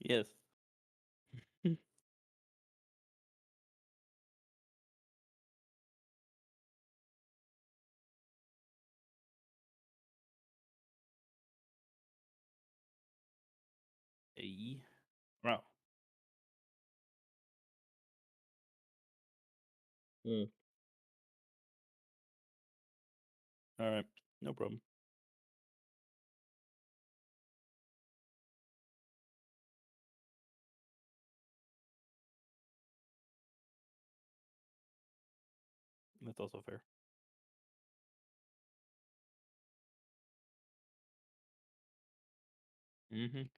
Yes. Hey. Wow. Mm. All right. No problem. That's also fair. Mhm.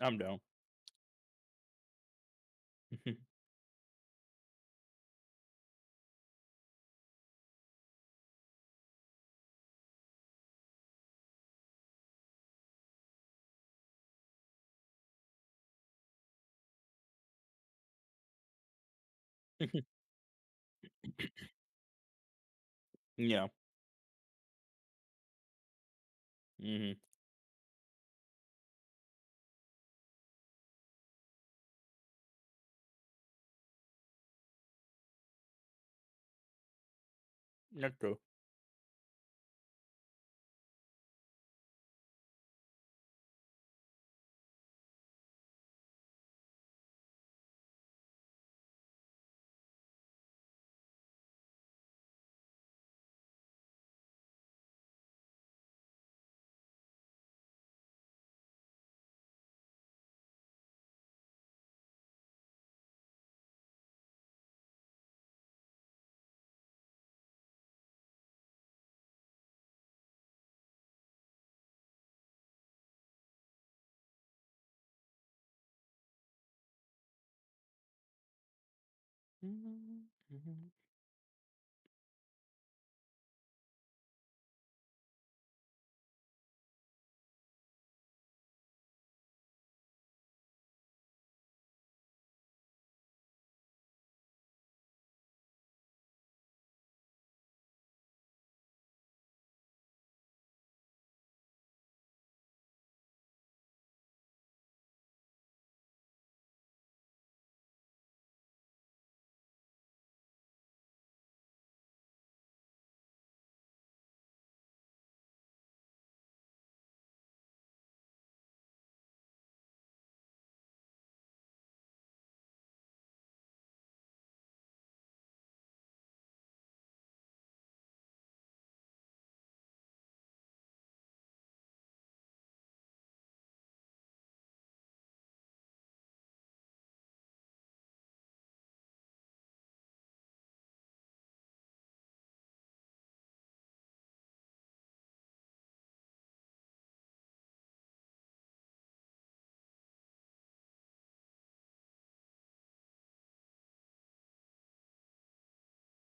I'm down. Yeah. Mhm. That's true. Mhm. Mhm.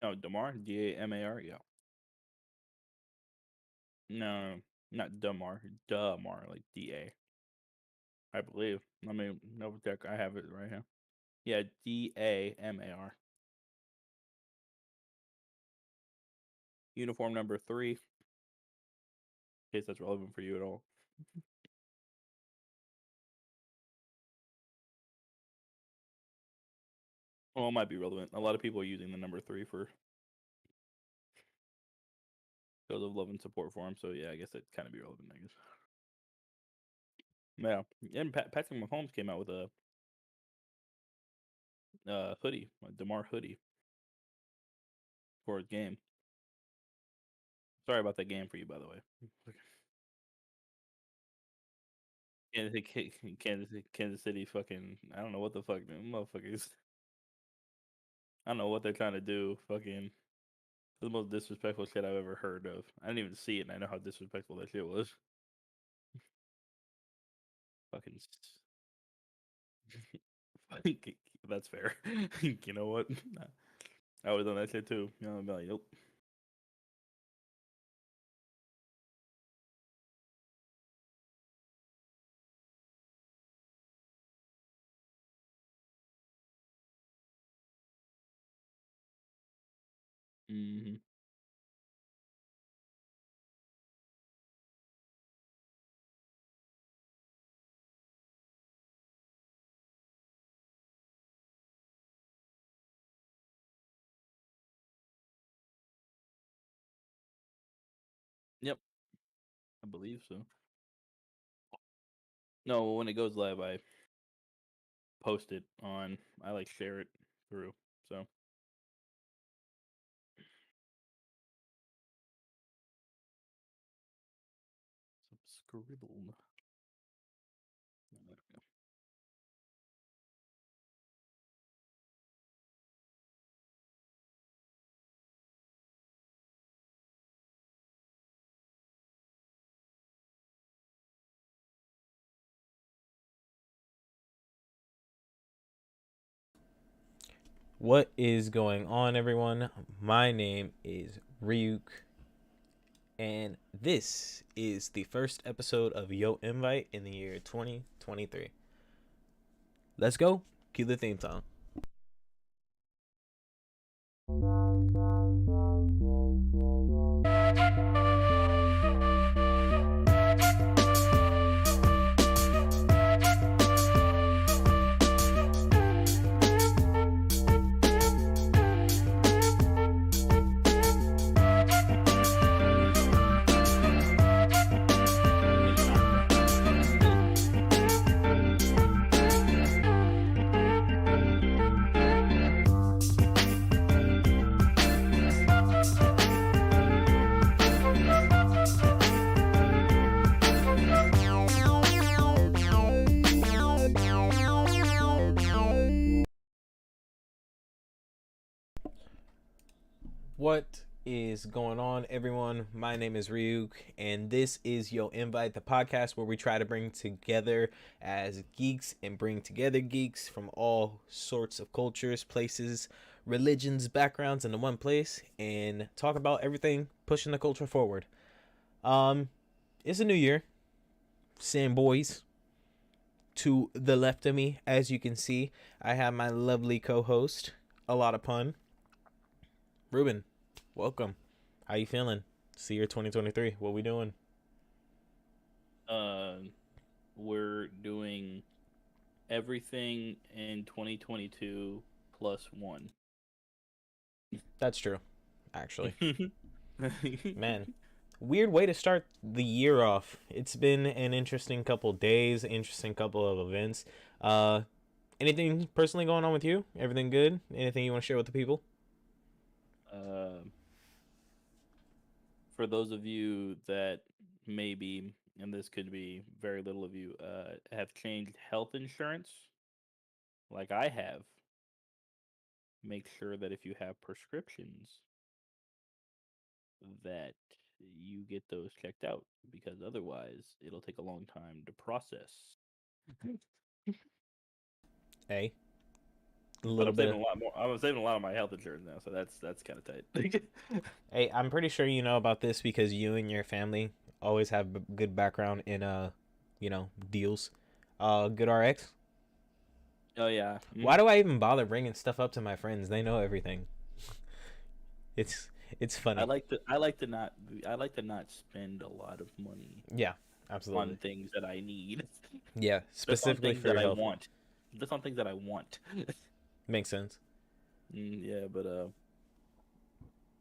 Oh, Damar? Damar? Yeah. No, not Damar. Damar, like DA. I believe. Let me double check. I have it right here. Yeah, Damar. Uniform number 3, in case that's relevant for you at all. Well, it might be relevant. A lot of people are using the number 3 for shows of love and support for him. So yeah, I guess it kind of be relevant. I guess. Yeah, and Patrick Mahomes came out with a hoodie, a Demar hoodie for his game. Sorry about that game for you, by the way. Kansas City, fucking. I don't know what the fuck, them motherfuckers. I don't know what they're trying to do. Fucking the most disrespectful shit I've ever heard of. I didn't even see it, and I know how disrespectful that shit was. Fucking. That's fair. You know what? I was on that shit too. You know, I'm like, nope. Hmm. Yep, I believe so. No, when it goes live, I post it on. I like share it through. So scribble. What is going on, everyone? My name is Ryuk, and this is the first episode of Yo Invite in the year 2023. Let's go. Cue the theme song. What is going on, everyone? My name is Ryuk, and this is Yo Invite, the podcast where we try to bring together as geeks and bring together geeks from all sorts of cultures, places, religions, backgrounds into one place and talk about everything pushing the culture forward. Um, it's a new year. Same boys. To the left of me, as you can see, I have my lovely co-host, a lot of pun, Ruben. Welcome. How you feeling? It's the year 2023. What we doing? Uh, we're doing everything in 2022 plus one. That's true, actually. Man, weird way to start the year off. It's been an interesting couple days, interesting couple of events. Uh, anything personally going on with you? Everything good? Anything you want to share with the people? uh, for those of you that maybe, and this could be very little of you, have changed health insurance, like I have, make sure that if you have prescriptions, that you get those checked out because otherwise it'll take a long time to process. Hey, a But little I'm bit saving of. a lot more. I'm saving a lot of my health insurance now, so that's kind of tight. Hey, I'm pretty sure you know about this because you and your family always have good background in deals. Good RX. Oh yeah. Why do I even bother bringing stuff up to my friends? They know everything. It's it's funny. I like to not spend a lot of money Yeah, absolutely. on things that I need. Yeah, Just on specifically things for that your I health. want. Just on things that I want. Makes sense. Yeah, but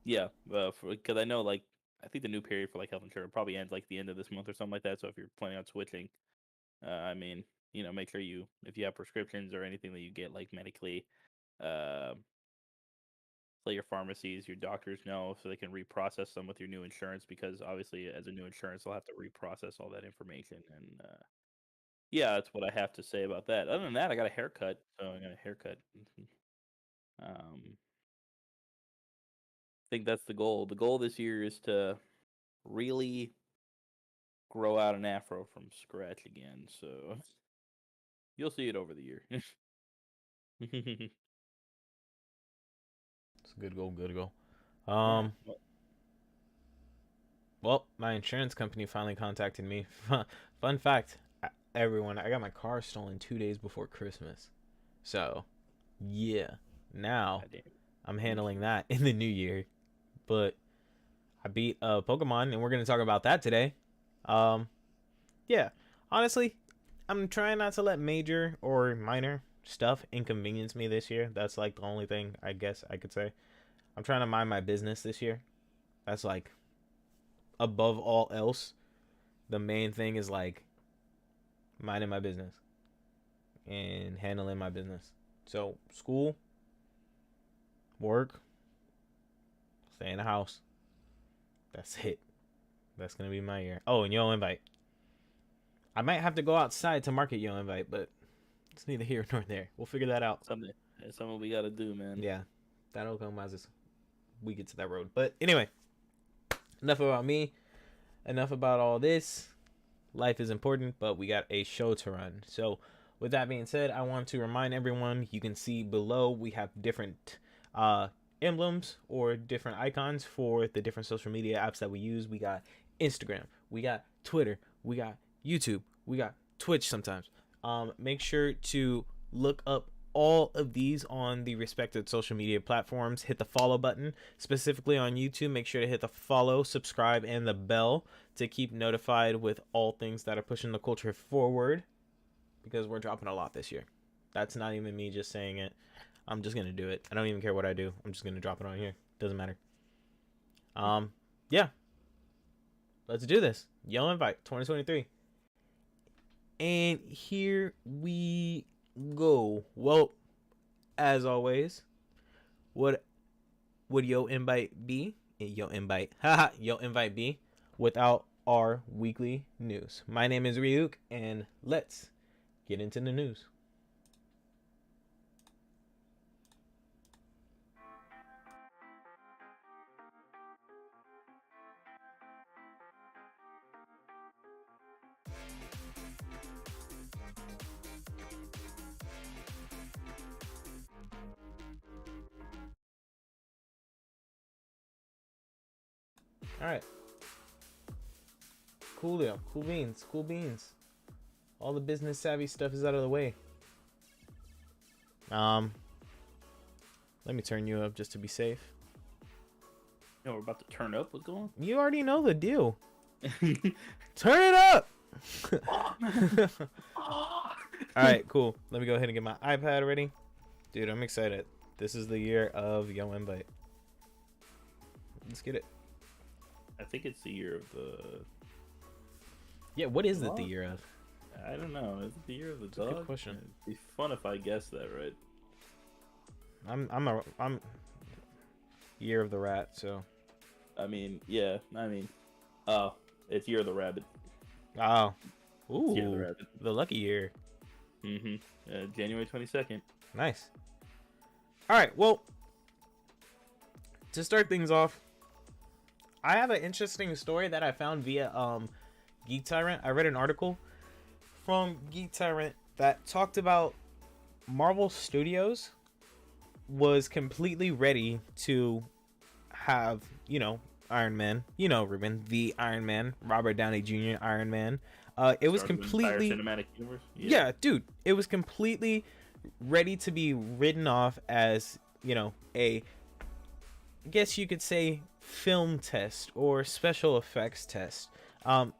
yeah, because I know like I think the new period for like health insurance probably ends like the end of this month or something like that. So if you're planning on switching, I mean, make sure you if you have prescriptions or anything that you get like medically, uh, let your pharmacies, your doctors know so they can reprocess them with your new insurance because obviously as a new insurance they'll have to reprocess all that information and yeah, that's what I have to say about that. Other than that, I got a haircut, so I got a haircut. I think that's the goal. The goal this year is to really grow out an afro from scratch again. So you'll see it over the year. It's a good goal. Good goal. Yeah. Um. Well, my insurance company finally contacted me. Fun fact, everyone, I got my car stolen 2 days before Christmas. So, yeah. Now God damn. I'm handling that in the new year. but I beat Pokemon, and we're gonna talk about that today. Um, yeah, honestly, I'm trying not to let major or minor stuff inconvenience me this year. That's like the only thing I guess I could say. I'm trying to mind my business this year. That's like above all else. The main thing is like minding my business and handling my business. So school, work, stay in the house. That's it. That's gonna be my year. Oh, and Yo Invite. I might have to go outside to market Yo Invite, but it's neither here nor there. We'll figure that out. Something we gotta do, man. Yeah, that'll come as we get to that road. But anyway, enough about me. Enough about all this. Life is important, but we got a show to run. So, with that being said, I want to remind everyone, you can see below we have different emblems or different icons for the different social media apps that we use. We got Instagram, we got Twitter, we got YouTube, we got Twitch sometimes. Make sure to look up all of these on the respective social media platforms. Hit the follow button. Specifically on YouTube, make sure to hit the follow, subscribe, and the bell to keep notified with all things that are pushing the culture forward, because we're dropping a lot this year. That's not even me just saying it. I'm just gonna do it. I don't even care what I do. I'm just gonna drop it on here. Doesn't matter. Yeah. Let's do this. Yo Invite 2023. And here we go. Well, as always, what would Yo Invite be? Yo Invite. Haha, Yo Invite be without our weekly news. My name is Ryuk, and let's get into the news. All right. Cool deal. Cool beans. Cool beans. All the business savvy stuff is out of the way. Let me turn you up just to be safe. You know, we're about to turn up. What's going on? You already know the deal. Turn it up. All right, cool. Let me go ahead and get my iPad ready. Dude, I'm excited. This is the year of Yo Invite. Let's get it. I think it's the year of the... Yeah, what is it the year of? I don't know. Is it the year of the dog? Good question. It'd be fun if I guessed that right. I'm year of the rat, so. I mean, yeah. It's year of the rabbit. Oh. Ooh. It's year of the rabbit. The lucky year. January 22nd. Nice. All right. Well, to start things off, I have an interesting story that I found via Geek Tyrant. I read an article from Geek Tyrant that talked about Marvel Studios was completely ready to have, Iron Man, Ruben, the Iron Man, Robert Downey Jr. Iron Man. It was completely cinematic universe. Yeah, dude, it was completely ready to be written off as, I guess you could say film test or special effects test.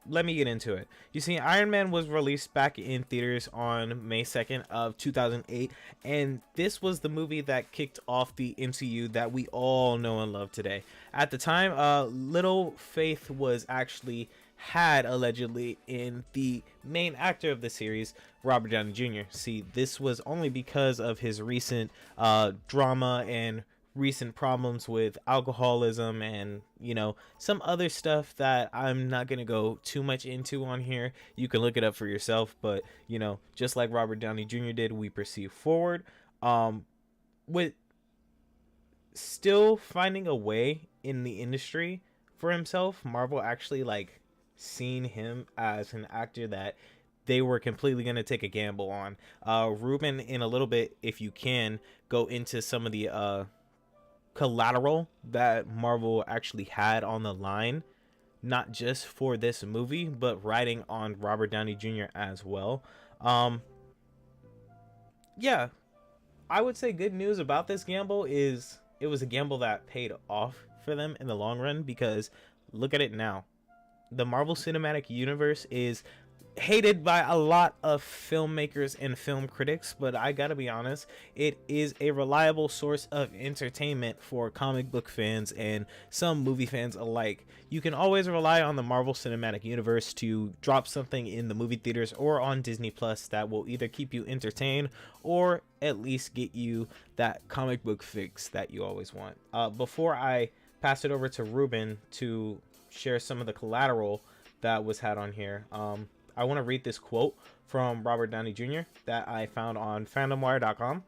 Let me get into it. You see, Iron Man was released back in theaters on May 2nd of 2008, and this was the movie that kicked off the MCU that we all know and love today. At the time, little faith was actually had allegedly in the main actor of the series, Robert Downey Jr. See, this was only because of his recent drama and recent problems with alcoholism and some other stuff that I'm not gonna go too much into on here. You can look it up for yourself, but just like Robert Downey Jr. did, we proceed forward with still finding a way in the industry for himself. Marvel actually seen him as an actor that they were completely going to take a gamble on. Ruben, in a little bit, if you can, go into some of the collateral that Marvel actually had on the line, not just for this movie, but writing on Robert Downey Jr. as well. Yeah, I would say good news about this gamble is it was a gamble that paid off for them in the long run, because look at it now. The Marvel Cinematic Universe is hated by a lot of filmmakers and film critics, but I gotta be honest, it is a reliable source of entertainment for comic book fans and some movie fans alike. You can always rely on the Marvel Cinematic Universe to drop something in the movie theaters or on Disney Plus that will either keep you entertained or at least get you that comic book fix that you always want. Before I pass it over to Ruben to share some of the collateral that was had on here, I want to read this quote from Robert Downey Jr. that I found on fandomwire.com.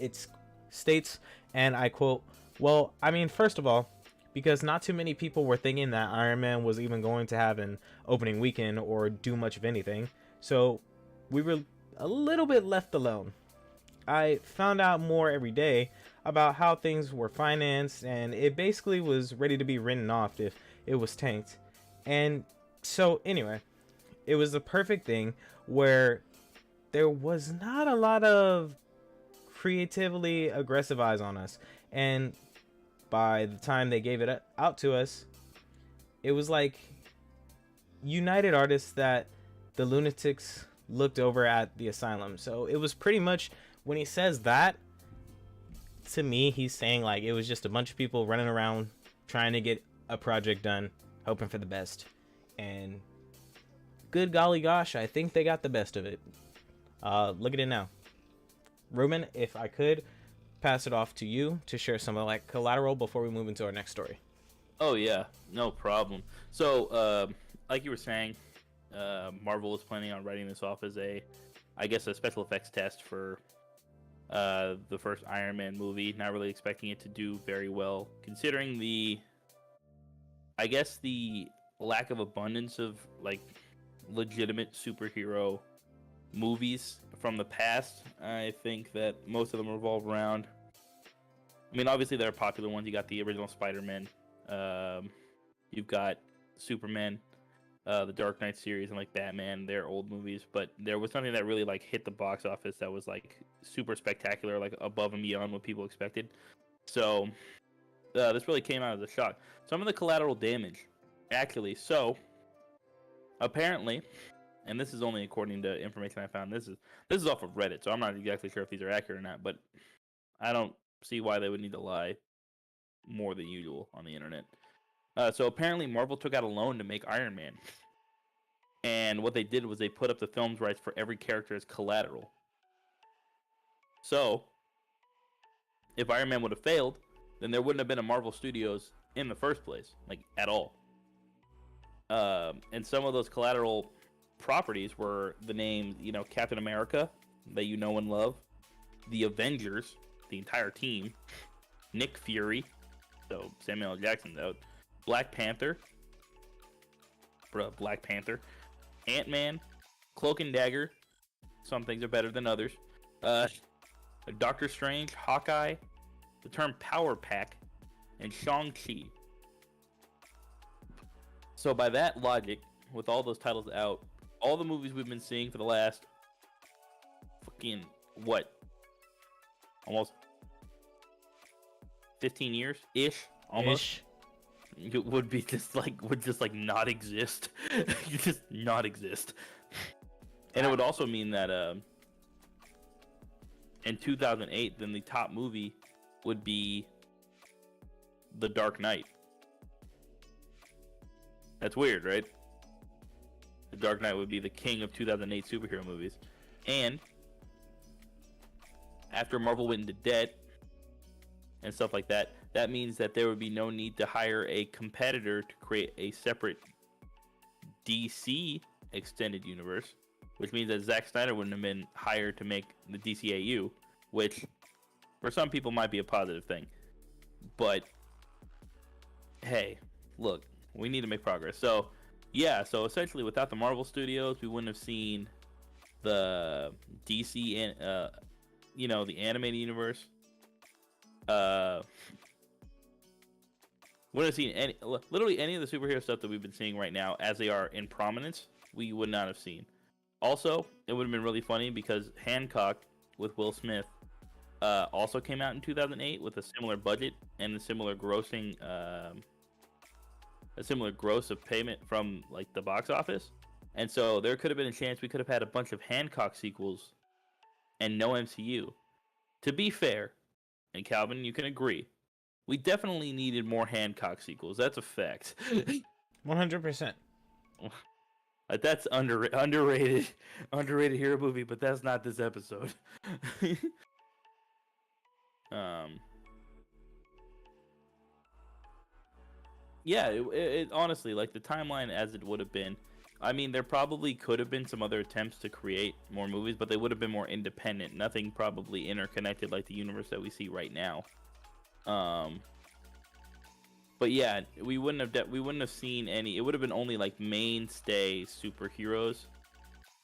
It states, and I quote, "Well, I mean, first of all, because not too many people were thinking that Iron Man was even going to have an opening weekend or do much of anything, so we were a little bit left alone. I found out more every day about how things were financed, and it basically was ready to be written off if it was tanked. And so anyway, it was the perfect thing where there was not a lot of creatively aggressive eyes on us. And by the time they gave it out to us, it was like United Artists that the lunatics looked over at the asylum. So it was pretty much, when he says that, to me, he's saying like it was just a bunch of people running around trying to get a project done, hoping for the best. And good golly gosh, I think they got the best of it. Look at it now. Ruben, if I could pass it off to you to share some of like collateral before we move into our next story. Oh yeah, no problem. So, like you were saying, Marvel is planning on writing this off as a special effects test for the first Iron Man movie. Not really expecting it to do very well, considering the lack of abundance of like legitimate superhero movies from the past. I think that most of them revolve around, I mean, obviously there are popular ones. You got the original Spider-Man, you've got Superman, the Dark Knight series, and like Batman. They're old movies, but there was something that really like hit the box office that was like super spectacular, like above and beyond what people expected. So this really came out as a shock. Some of the collateral damage, actually. So apparently, and this is only according to information I found, this is off of Reddit, so I'm not exactly sure if these are accurate or not, but I don't see why they would need to lie more than usual on the internet. So apparently Marvel took out a loan to make Iron Man. And what they did was they put up the film's rights for every character as collateral. So, if Iron Man would have failed, then there wouldn't have been a Marvel Studios in the first place, like, at all. And some of those collateral properties were the names, Captain America, that you know and love, the Avengers, the entire team, Nick Fury, so Samuel L. Jackson's out, Black Panther, Ant-Man, Cloak and Dagger, some things are better than others, Doctor Strange, Hawkeye, the term Power Pack, and Shang-Chi. So by that logic, with all those titles out, all the movies we've been seeing for the last fucking, almost 15 years ish, almost. Ish. It would just not exist. You just not exist. And it would also mean that in 2008, then the top movie would be The Dark Knight. That's weird, right? The Dark Knight would be the king of 2008 superhero movies. And after Marvel went into debt and stuff like that, that means that there would be no need to hire a competitor to create a separate DC extended universe, which means that Zack Snyder wouldn't have been hired to make the DCAU, which for some people might be a positive thing. But hey, look, we need to make progress. So yeah, so essentially without the Marvel Studios, we wouldn't have seen the DC and the animated universe. Wouldn't have seen literally any of the superhero stuff that we've been seeing right now as they are in prominence. We would not have seen. Also, it would have been really funny because Hancock with Will Smith also came out in 2008 with a similar budget and a similar grossing, a similar gross of payment from like the box office. And so there could have been a chance we could have had a bunch of Hancock sequels and no MCU. To be fair, and Calvin, you can agree, we definitely needed more Hancock sequels. That's a fact. 100%. Like that's underrated hero movie, but that's not this episode. um, yeah, it honestly, like the timeline as it would have been. I mean, there probably could have been some other attempts to create more movies, but they would have been more independent. Nothing probably interconnected like the universe that we see right now. But yeah, we wouldn't have seen any. It would have been only like mainstay superheroes.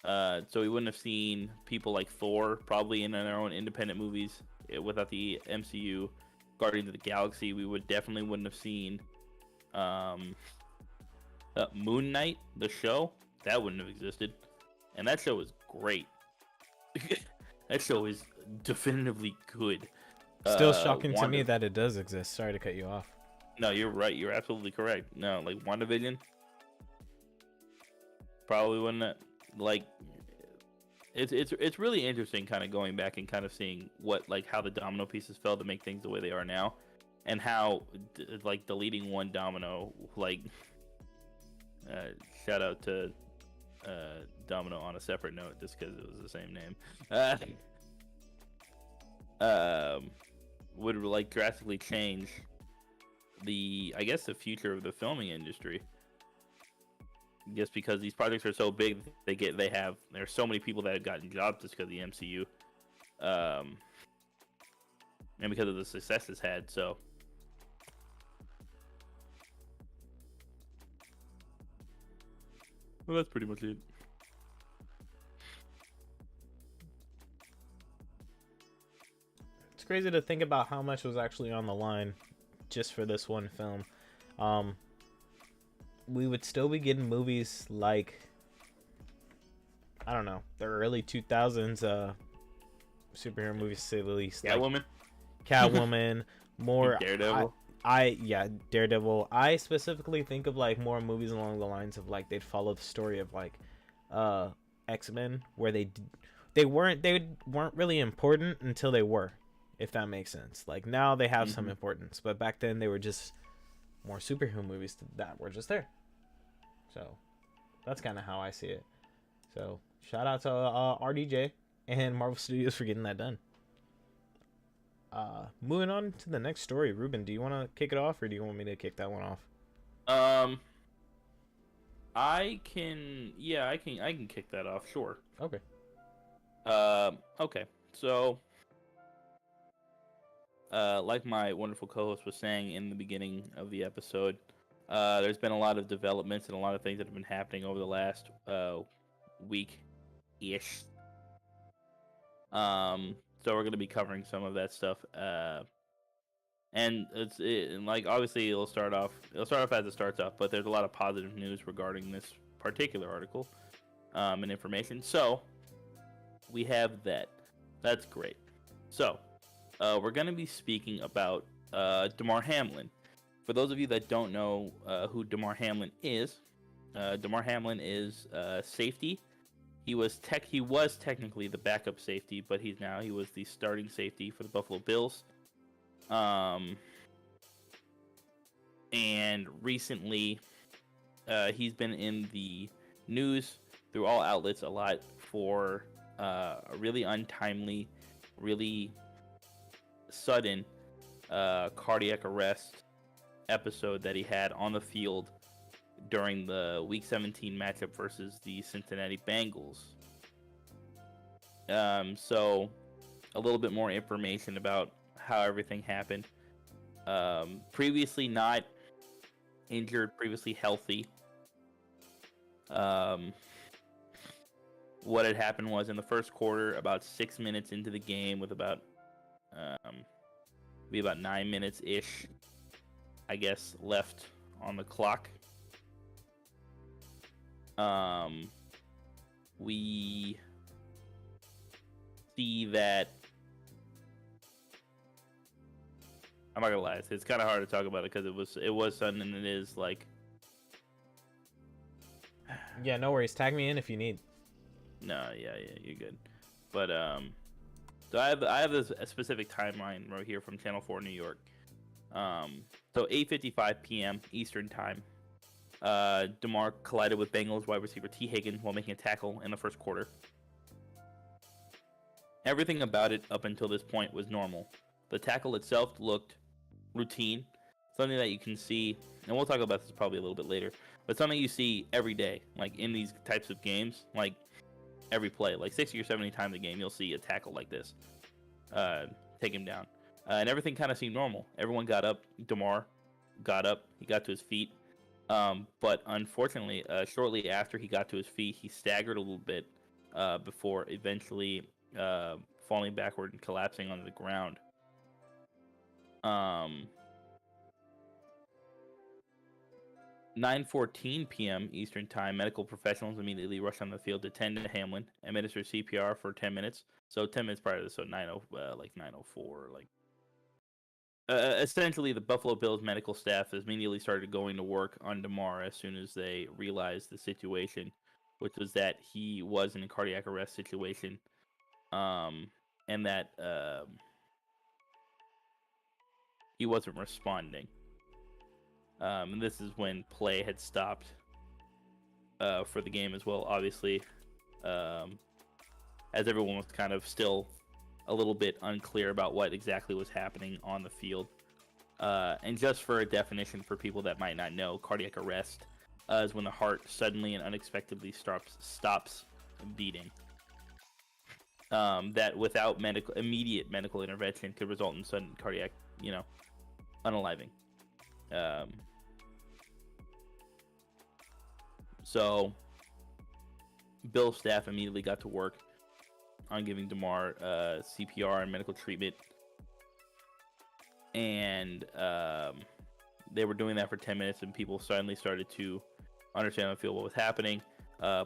So we wouldn't have seen people like Thor probably in their own independent movies without the MCU. Guardians of the Galaxy, we definitely wouldn't have seen. Moon Knight, the show, that wouldn't have existed, and that show is great. That show is definitively good. Still shocking to me that it does exist. Sorry to cut you off. No, you're right. You're absolutely correct. No, like WandaVision, probably wouldn't have, like. It's really interesting, kind of going back and kind of seeing how the domino pieces fell to make things the way they are now, and how like deleting one domino, like. Shout out to Domino on a separate note, just because it was the same name. Would like drastically change the future of the filming industry. Just because these projects are so big, there's so many people that have gotten jobs just because of the MCU, and because of the success it's had. So. Well, that's pretty much it. It's crazy to think about how much was actually on the line just for this one film. We would still be getting movies like, I don't know, the early 2000s superhero movies, to say the least. Catwoman, more Daredevil. Daredevil. I specifically think of like more movies along the lines of like they'd follow the story of like X-Men, where they weren't really important until they were, if that makes sense. Like now they have some importance, but back then they were just more superhero movies that were just there. So that's kind of how I see it. So shout out to RDJ and Marvel Studios for getting that done. Moving on to the next story. Ruben, do you want to kick it off, or do you want me to kick that one off? I can kick that off, sure. Okay. Okay. So like my wonderful co-host was saying in the beginning of the episode, there's been a lot of developments and a lot of things that have been happening over the last week-ish. So we're going to be covering some of that stuff. And like obviously it'll start off as it starts off, but there's a lot of positive news regarding this particular article and information. So we have that. That's great. So we're going to be speaking about Damar Hamlin. For those of you that don't know who Damar Hamlin is safety. He was technically the backup safety, but he was the starting safety for the Buffalo Bills. And recently, he's been in the news through all outlets a lot for a really untimely, really sudden cardiac arrest episode that he had on the field during the Week 17 matchup versus the Cincinnati Bengals. So a little bit more information about how everything happened. Previously not injured, previously healthy. What had happened was in the first quarter, about 6 minutes into the game, with about 9 minutes ish, I guess, left on the clock. We see that I'm not gonna lie, it's kind of hard to talk about it because it was sudden and it is like. Yeah, no worries. Tag me in if you need. No, yeah, you're good. But so I have this a specific timeline right here from Channel 4 New York. So 8:55 p.m. Eastern time. DeMar collided with Bengals wide receiver T. Higgins while making a tackle in the first quarter. Everything about it up until this point was normal. The tackle itself looked routine, something that you can see, and we'll talk about this probably a little bit later, but something you see every day, like in these types of games, like every play, like 60 or 70 times a game, you'll see a tackle like this, take him down. And everything kind of seemed normal. Everyone got up. DeMar got up. He got to his feet. But unfortunately, shortly after he got to his feet, he staggered a little bit before eventually falling backward and collapsing onto the ground. 9:14 p.m. Eastern Time, medical professionals immediately rushed on the field to tend to Hamlin, administered CPR for 10 minutes. So 10 minutes prior to this, so 9:04, like. Essentially, the Buffalo Bills medical staff immediately started going to work on DeMar as soon as they realized the situation, which was that he was in a cardiac arrest situation, and that he wasn't responding. And this is when play had stopped for the game as well, obviously, as everyone was kind of still a little bit unclear about what exactly was happening on the field. And just for a definition for people that might not know, cardiac arrest is when the heart suddenly and unexpectedly stops beating. That without immediate medical intervention could result in sudden cardiac, unaliving. So Bill staff immediately got to work on giving DeMar CPR and medical treatment, and they were doing that for 10 minutes, and people suddenly started to understand and feel what was happening.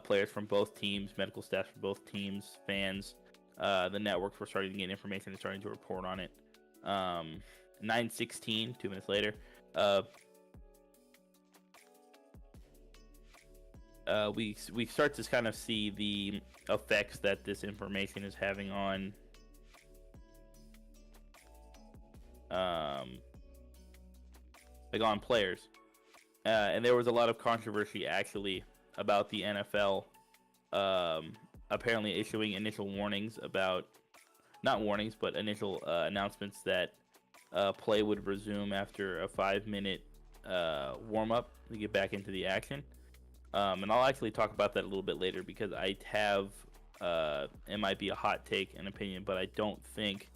Players from both teams, medical staff from both teams, fans, the networks were starting to get information and starting to report on it. 9:16, 2 minutes later, we start to kind of see the effects that this information is having on on players, and there was a lot of controversy actually about the NFL apparently issuing initial warnings about, not warnings, but initial announcements that play would resume after a 5-minute warm-up to get back into the action. And I'll actually talk about that a little bit later because I have, it might be a hot take and opinion, but I don't think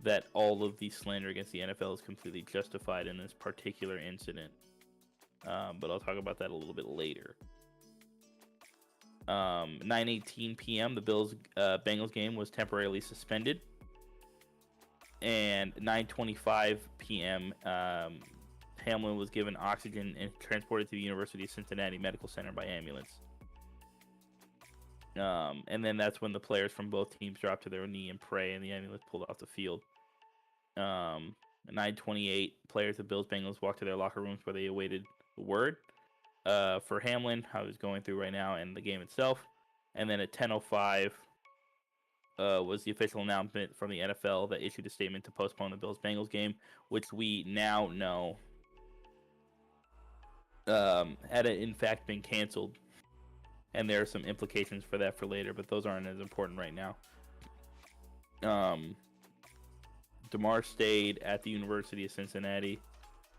that all of the slander against the NFL is completely justified in this particular incident. But I'll talk about that a little bit later. 9:18 p.m. the Bills-Bengals game was temporarily suspended. And 9:25 p.m. Hamlin was given oxygen and transported to the University of Cincinnati Medical Center by ambulance. And then that's when the players from both teams dropped to their knee and pray, and the ambulance pulled off the field. 9:28, players of Bills-Bengals walked to their locker rooms where they awaited the word for Hamlin, how he's going through right now, and the game itself. And then at 10:05 was the official announcement from the NFL that issued a statement to postpone the Bills-Bengals game, which we now know had it in fact been canceled. And there are some implications for that for later, but those aren't as important right now. DeMar stayed at the University of Cincinnati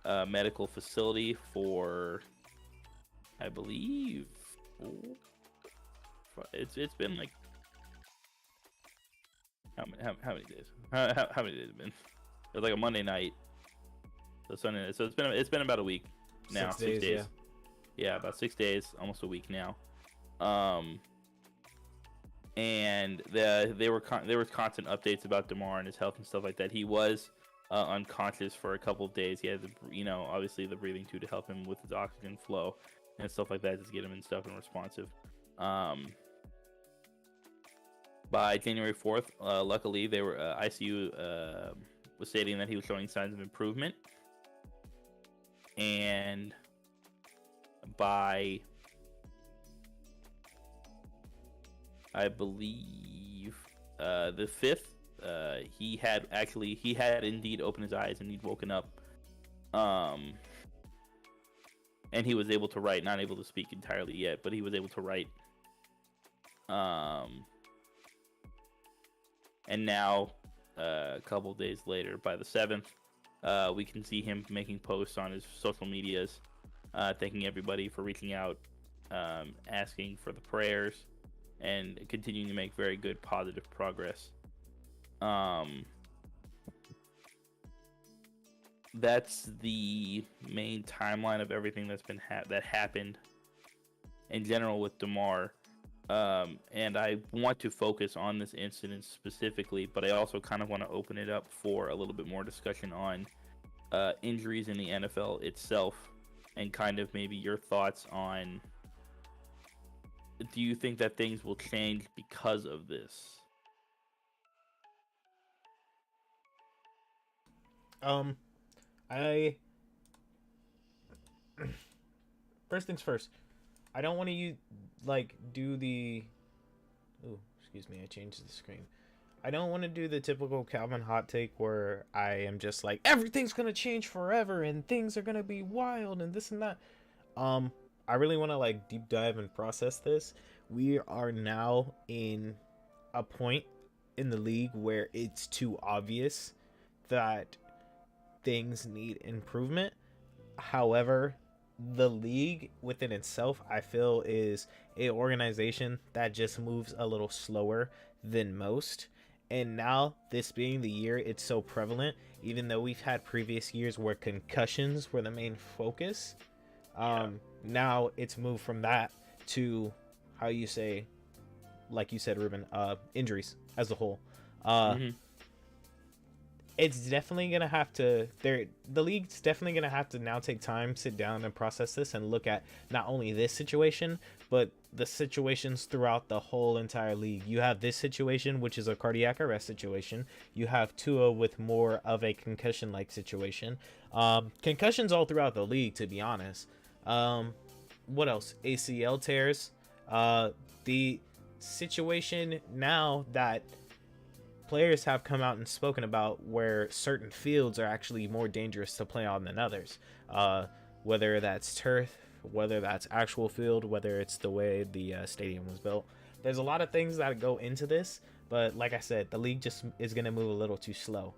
medical facility for, I believe, it's been like how many days? How many days has it been? It was like a Monday night, so Sunday. So it's been about a week now. 6 days. Yeah, about 6 days, almost a week now. And there were constant updates about DeMar and his health and stuff like that. He was unconscious for a couple of days. He had obviously the breathing tube to help him with his oxygen flow and stuff like that, just get him and stuff and responsive. By January 4th, luckily they were ICU was stating that he was showing signs of improvement, and by, I believe, the 5th, he had indeed opened his eyes and he'd woken up, and he was able to write. Not able to speak entirely yet, but he was able to write. And now, a couple days later, by the 7th, we can see him making posts on his social medias, thanking everybody for reaching out, asking for the prayers, and continuing to make very good, positive progress. That's the main timeline of everything that's been that happened in general with DeMar. And I want to focus on this incident specifically, but I also kind of want to open it up for a little bit more discussion on injuries in the NFL itself, and kind of maybe your thoughts on, do you think that things will change because of this? I first things first. I don't want to do the. Oh, excuse me. I changed the screen. I don't want to do the typical Calvin hot take where I am just like, everything's gonna change forever and things are gonna be wild and this and that. I really want to deep dive and process this. We are now in a point in the league where it's too obvious that things need improvement. However, the league within itself, I feel, is a organization that just moves a little slower than most. And now, this being the year it's so prevalent, even though we've had previous years where concussions were the main focus, now it's moved from that to, how you say, like you said, Ruben, injuries as a whole. It's definitely gonna have to. The league's definitely gonna have to now take time, sit down, and process this, and look at not only this situation, but the situations throughout the whole entire league. You have this situation, which is a cardiac arrest situation. You have Tua with more of a concussion-like situation. Concussions all throughout the league, to be honest. What else? ACL tears. The situation now that players have come out and spoken about where certain fields are actually more dangerous to play on than others, whether that's turf, whether that's actual field, whether it's the way the stadium was built. There's a lot of things that go into this, but like I said, the league just is going to move a little too slow.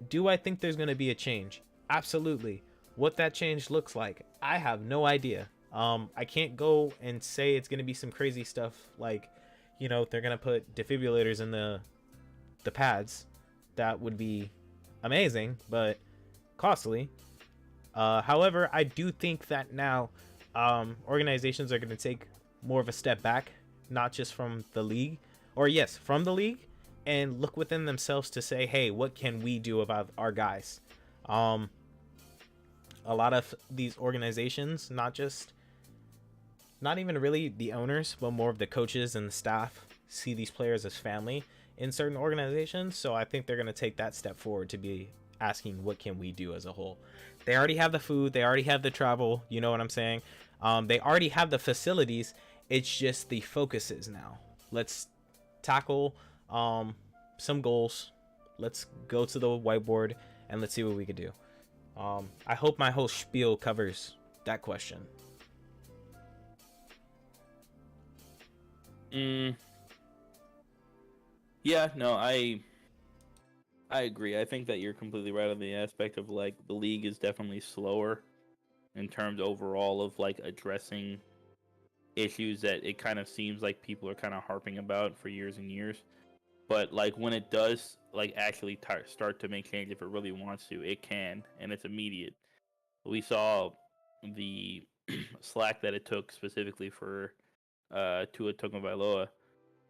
Do I think there's going to be a change? Absolutely. What that change looks like, I have no idea. I can't go and say it's going to be some crazy stuff like, they're going to put defibrillators in the pads. That would be amazing, but costly. However, I do think that now organizations are going to take more of a step back, not just from the league, or yes, from the league, and look within themselves to say, hey, what can we do about our guys? A lot of these organizations, not even really the owners, but more of the coaches and the staff, see these players as family in certain organizations. So I think they're going to take that step forward to be asking, what can we do as a whole? They already have the food, they already have the travel, you know what I'm saying? They already have the facilities. It's just the focuses now. Let's tackle some goals. Let's go to the whiteboard and let's see what we could do. I hope my whole spiel covers that question. Yeah, no, I agree. I think that you're completely right on the aspect of the league is definitely slower in terms overall of addressing issues that it kind of seems like people are kind of harping about for years and years. But when it does actually start to make change, if it really wants to, it can, and it's immediate. We saw the slack that it took specifically for Tua Tagovailoa,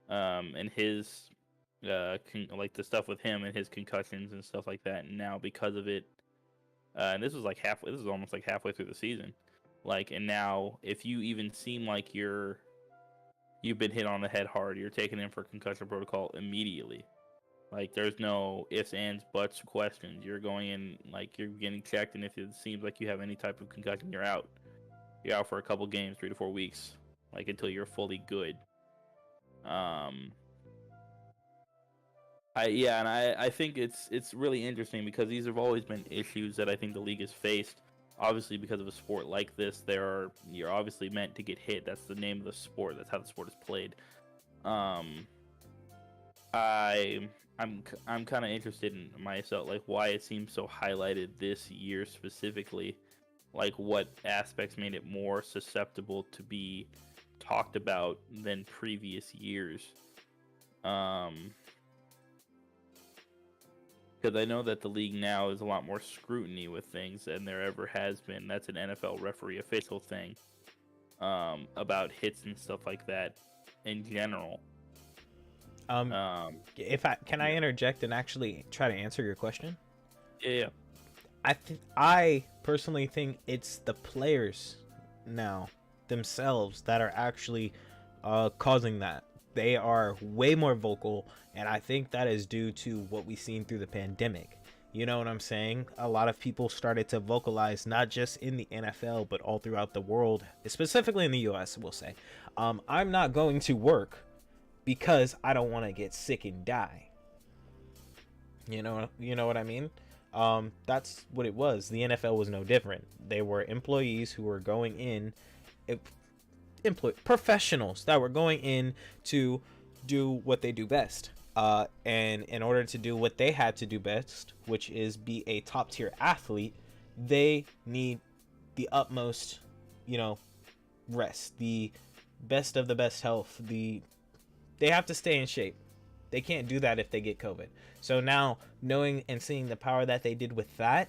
and his the stuff with him and his concussions and stuff like that. And now because of it, and this was halfway. This is almost halfway through the season. And now if you even seem like you've been hit on the head hard, you're taken in for concussion protocol immediately. Like there's no ifs, ands, buts, questions. You're going in like you're getting checked, and if it seems like you have any type of concussion, you're out. You're out for a couple games, 3 to 4 weeks, like until you're fully good. Um, I think it's really interesting because these have always been issues that I think the league has faced. Obviously, because of a sport like this, you're obviously meant to get hit. That's the name of the sport. That's how the sport is played. Um, I I'm kind of interested in myself, like why it seems so highlighted this year specifically. Like what aspects made it more susceptible to be talked about than previous years. Um, because I know that the league now is a lot more scrutiny with things than there ever has been. That's an NFL referee official thing, about hits and stuff like that in general. If I can, I Yeah, interject and actually try to answer your question. yeah, I personally think it's the players now themselves that are actually causing that. They are way more vocal, and I think that is due to what we've seen through the pandemic. You know what I'm saying? A lot of people started to vocalize, not just in the NFL, but all throughout the world, specifically in the US, we'll say. I'm not going to work because I don't want to get sick and die. You know what I mean? That's what it was. The NFL was no different. They were employees who were going in, professionals that were going in to do what they do best. And in order to do what they had to do best, which is be a top tier athlete, they need the utmost, you know, rest, the best of the best health. They have to stay in shape. They can't do that if they get COVID. So now, knowing and seeing the power that they did with that,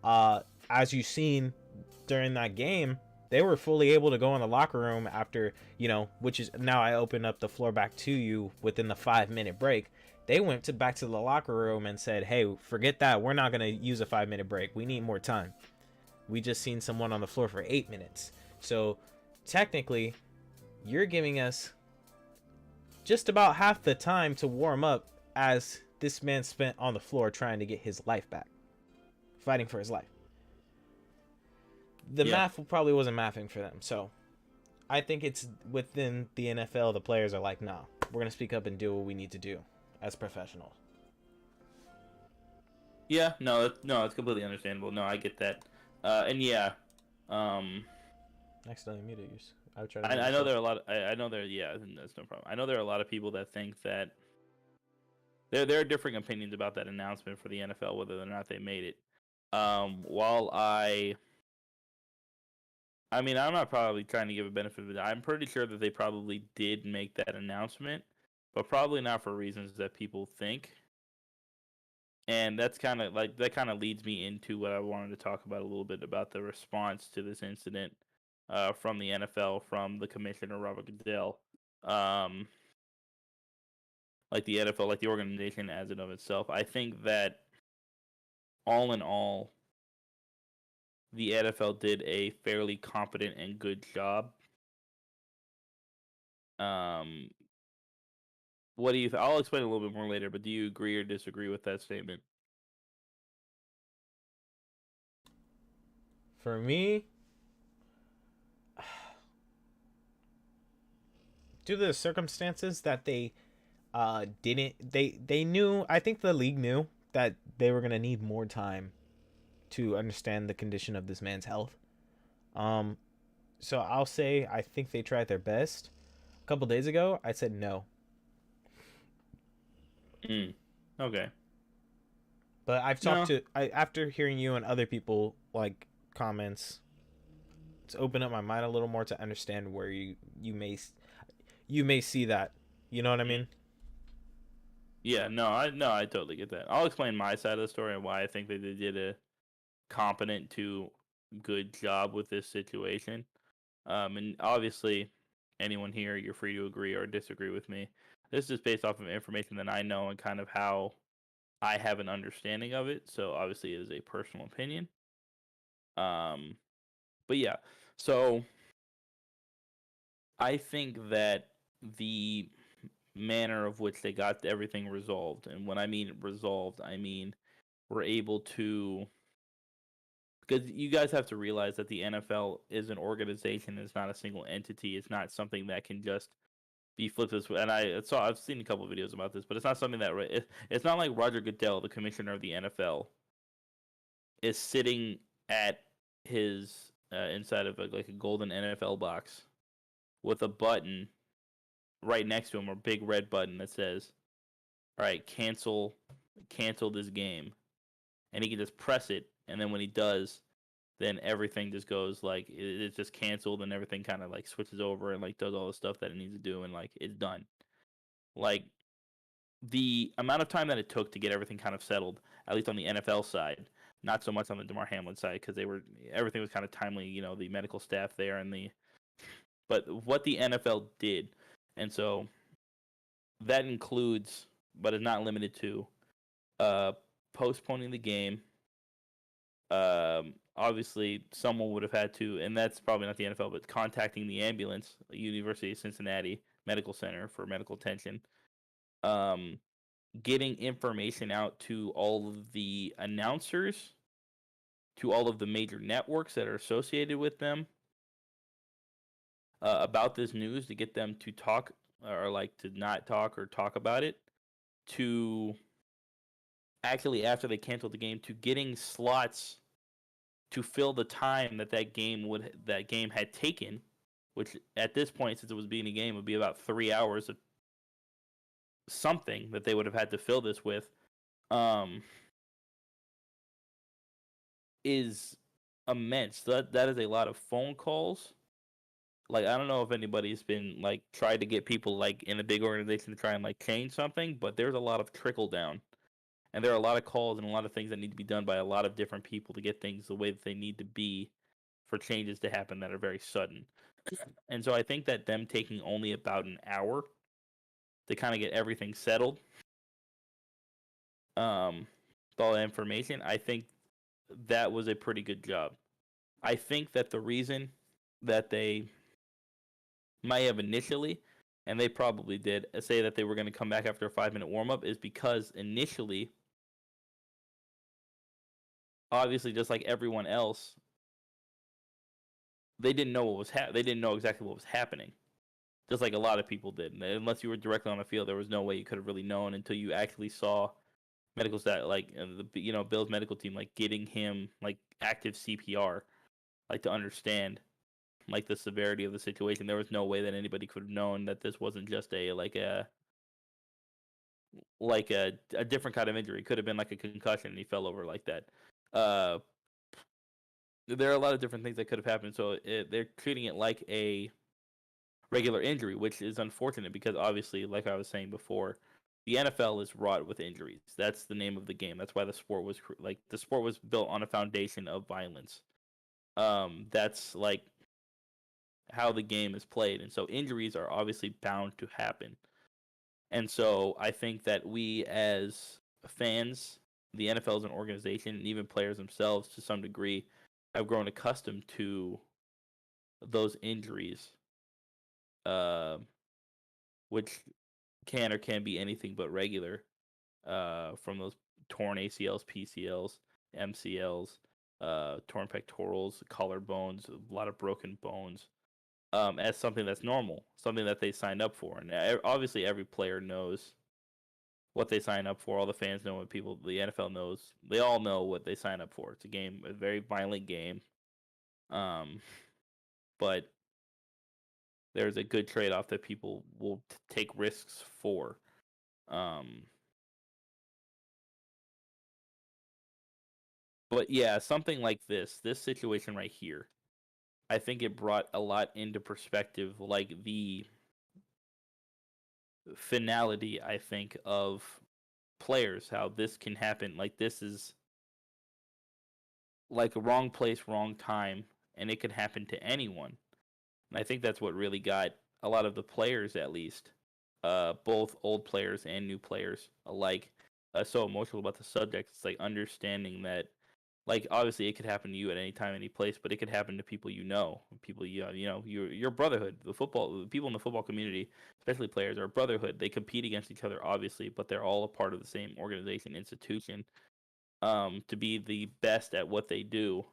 as you've seen during that game, they were fully able to go in the locker room after, which is now I open up the floor back to you within the 5 minute break. They went back to the locker room and said, hey, forget that. We're not going to use a 5 minute break. We need more time. We just seen someone on the floor for 8 minutes. So technically, you're giving us just about half the time to warm up as this man spent on the floor trying to get his life back, fighting for his life. The math probably wasn't mathing for them. So I think it's within the NFL, the players are like, nah, we're going to speak up and do what we need to do as professionals. Yeah, no, it's completely understandable. No, I get that. And yeah, Accidentally muted you. I know there are a lot. I know there. Yeah, that's no problem. I know there are a lot of people that think that there are differing opinions about that announcement for the NFL, whether or not they made it. While I mean, I'm not probably trying to give a benefit of it. I'm pretty sure that they probably did make that announcement, but probably not for reasons that people think. And that's kind of like that kind of leads me into what I wanted to talk about a little bit about the response to this incident, from the NFL, from the commissioner Robert Goodell, um, like the NFL, like the organization as in of itself. I think that all in all, the NFL did a fairly competent and good job. Um, what do you? I'll explain a little bit more later. But do you agree or disagree with that statement? For me, due to the circumstances that they didn't, they knew, I think the league knew that they were going to need more time to understand the condition of this man's health. So I'll say I think they tried their best. A couple days ago, I said no. Okay. But I've talked after hearing you and other people like comments, it's opened up my mind a little more to understand where you may see that. You know what I mean? Yeah, I totally get that. I'll explain my side of the story and why I think that they did a competent to good job with this situation. And obviously, anyone here, you're free to agree or disagree with me. This is based off of information that I know and kind of how I have an understanding of it. So obviously, it is a personal opinion. But yeah, so I think that the manner of which they got everything resolved. And when I mean resolved, I mean we're able to, because you guys have to realize that the NFL is an organization. It's not a single entity. It's not something that can just be flipped this way. And I've seen a couple of videos about this, but it's not something that it's not like Roger Goodell, the commissioner of the NFL, is sitting at his inside of like a golden NFL box with a button right next to him, or big red button that says, "All right, cancel this game," and he can just press it, and then when he does, then everything just goes like it's just canceled, and everything kind of like switches over and like does all the stuff that it needs to do, and like it's done. Like the amount of time that it took to get everything kind of settled, at least on the NFL side, not so much on the Damar Hamlin side, because everything was kind of timely, you know, the medical staff there and but what the NFL did, and so that includes, but is not limited to, postponing the game. Obviously, someone would have had to, and that's probably not the NFL, but contacting the ambulance, University of Cincinnati Medical Center for medical attention. Getting information out to all of the announcers, to all of the major networks that are associated with them, about this news, to get them to talk, or like to not talk or talk about it, to actually, after they canceled the game, to getting slots to fill the time that game had taken, which at this point, since it was being a game, would be about 3 hours of something that they would have had to fill this with, is immense. That is a lot of phone calls. Like, I don't know if anybody's been like tried to get people like in a big organization to try and like change something, but there's a lot of trickle down, and there are a lot of calls and a lot of things that need to be done by a lot of different people to get things the way that they need to be for changes to happen that are very sudden. And so I think that them taking only about an hour to kind of get everything settled, with all the information, I think that was a pretty good job. I think that the reason that they might have initially, and they probably did, say that they were going to come back after a 5-minute warm up, is because initially, obviously, just like everyone else, they didn't know they didn't know exactly what was happening, just like a lot of people did. And unless you were directly on the field, there was no way you could have really known until you actually saw medical staff, like the Bills medical team, like getting him like active CPR, like to understand like the severity of the situation. There was no way that anybody could have known that this wasn't just a different kind of injury. It could have been like a concussion and he fell over like that. There are a lot of different things that could have happened. So they're treating it like a regular injury, which is unfortunate because obviously, like I was saying before, the NFL is wrought with injuries. That's the name of the game. That's why the sport was built on a foundation of violence. That's like how the game is played, and so injuries are obviously bound to happen. And so I think that we as fans, the NFL as an organization, and even players themselves to some degree, have grown accustomed to those injuries, which can be anything but regular, from those torn ACLs, PCLs, MCLs, torn pectorals, collarbones, a lot of broken bones, as something that's normal, something that they signed up for. And obviously, every player knows what they sign up for. All the fans know what the NFL knows. They all know what they sign up for. It's a very violent game. But there's a good trade-off that people will take risks for. But yeah, something like this situation right here, I think it brought a lot into perspective, like the finality, I think, of players, how this can happen. Like, this is like a wrong place, wrong time, and it could happen to anyone. And I think that's what really got a lot of the players, at least, both old players and new players alike, so emotional about the subject. It's like understanding that, like obviously it could happen to you at any time, any place, but it could happen to people people your brotherhood, the people in the football community, especially players, are a brotherhood. They compete against each other, obviously, but they're all a part of the same organization, institution, to be the best at what they do.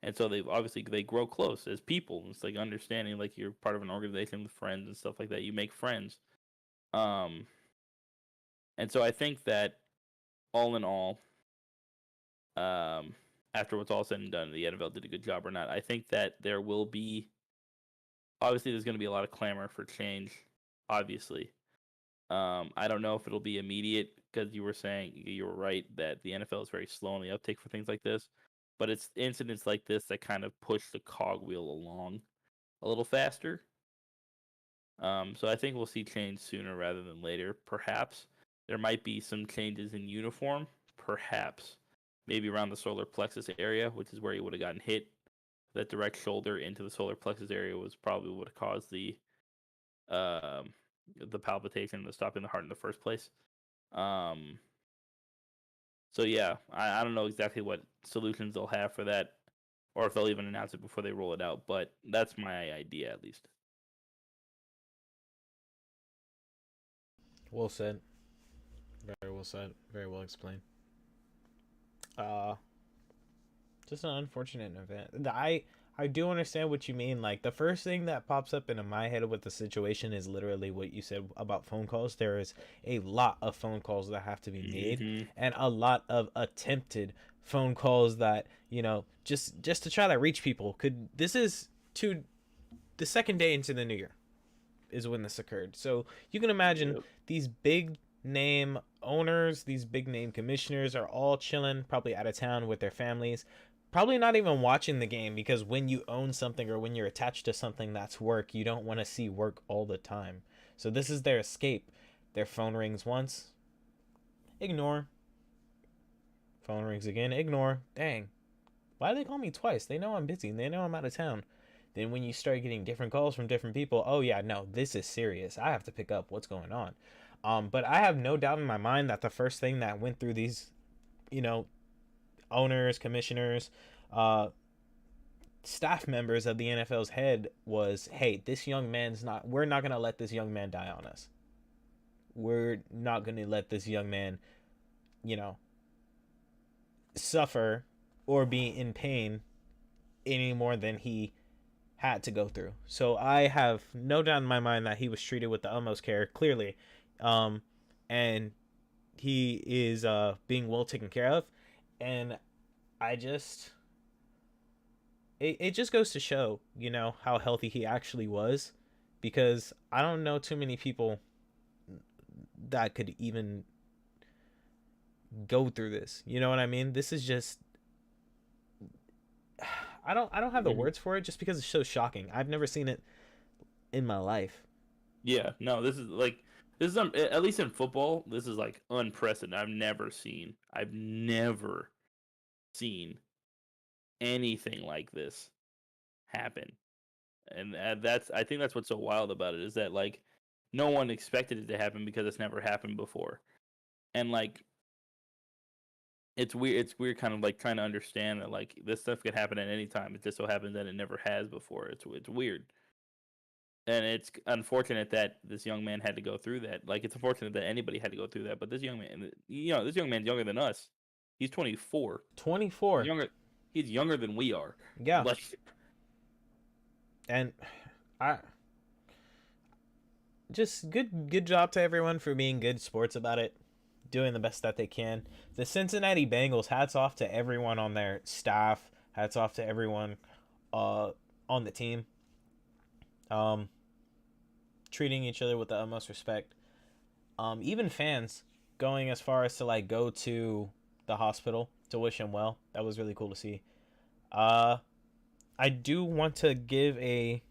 And so they grow close as people. It's like understanding like you're part of an organization with friends and stuff like that. You make friends. Um, and so I think that all in all, after what's all said and done, the NFL did a good job or not. I think that there will be, obviously, there's going to be a lot of clamor for change. Obviously, I don't know if it'll be immediate because you were right that the NFL is very slow on the uptake for things like this. But it's incidents like this that kind of push the cogwheel along a little faster. So I think we'll see change sooner rather than later. Perhaps there might be some changes in uniform. Perhaps maybe around the solar plexus area, which is where he would have gotten hit. That direct shoulder into the solar plexus area was probably what caused the palpitation, the stopping the heart in the first place. So yeah, I don't know exactly what solutions they'll have for that, or if they'll even announce it before they roll it out. But that's my idea, at least. Well said. Very well said. Very well explained. Just an unfortunate event. I do understand what you mean. Like the first thing that pops up into my head with the situation is literally what you said about phone calls. There is a lot of phone calls that have to be made, and a lot of attempted phone calls that, you know, just to try to reach people. This is to the second day into the new year is when this occurred. So you can imagine these big name owners, these big name commissioners are all chilling, probably out of town with their families, probably not even watching the game, because when you own something or when you're attached to something that's work, you don't want to see work all the time. So this is their escape. Their phone rings once, ignore. Phone rings again, ignore. Dang, why do they call me twice? They know I'm busy, they know I'm out of town. Then when you start getting different calls from different people, oh yeah, no, this is serious. I have to pick up what's going on. But I have no doubt in my mind that the first thing that went through these, you know, owners, commissioners, staff members of the NFL's head was, hey, we're not going to let this young man die on us. We're not going to let this young man, you know, suffer or be in pain any more than he had to go through. So I have no doubt in my mind that he was treated with the utmost care, clearly, and he is being well taken care of. And I just, it just goes to show, you know, how healthy he actually was, because I don't know too many people that could even go through this. You know what I mean? This is just, I don't have the words for it, just because it's so shocking. I've never seen it in my life. Yeah, no, this is at least in football, this is like unprecedented. I've never seen anything like this happen. And I think that's what's so wild about it, is that like no one expected it to happen because it's never happened before. And like it's weird kind of like trying to understand that like this stuff could happen at any time. It just so happens that it never has before. It's weird. And it's unfortunate that this young man had to go through that. Like it's unfortunate that anybody had to go through that, but this young man, you know, this young man's younger than us. He's 24. 24. He's younger than we are. Yeah. Like, and I just good job to everyone for being good sports about it, doing the best that they can. The Cincinnati Bengals, hats off to everyone on their staff. Hats off to everyone on the team. Treating each other with the utmost respect. Even fans going as far as to like go to the hospital to wish him well. That was really cool to see. I do want to give a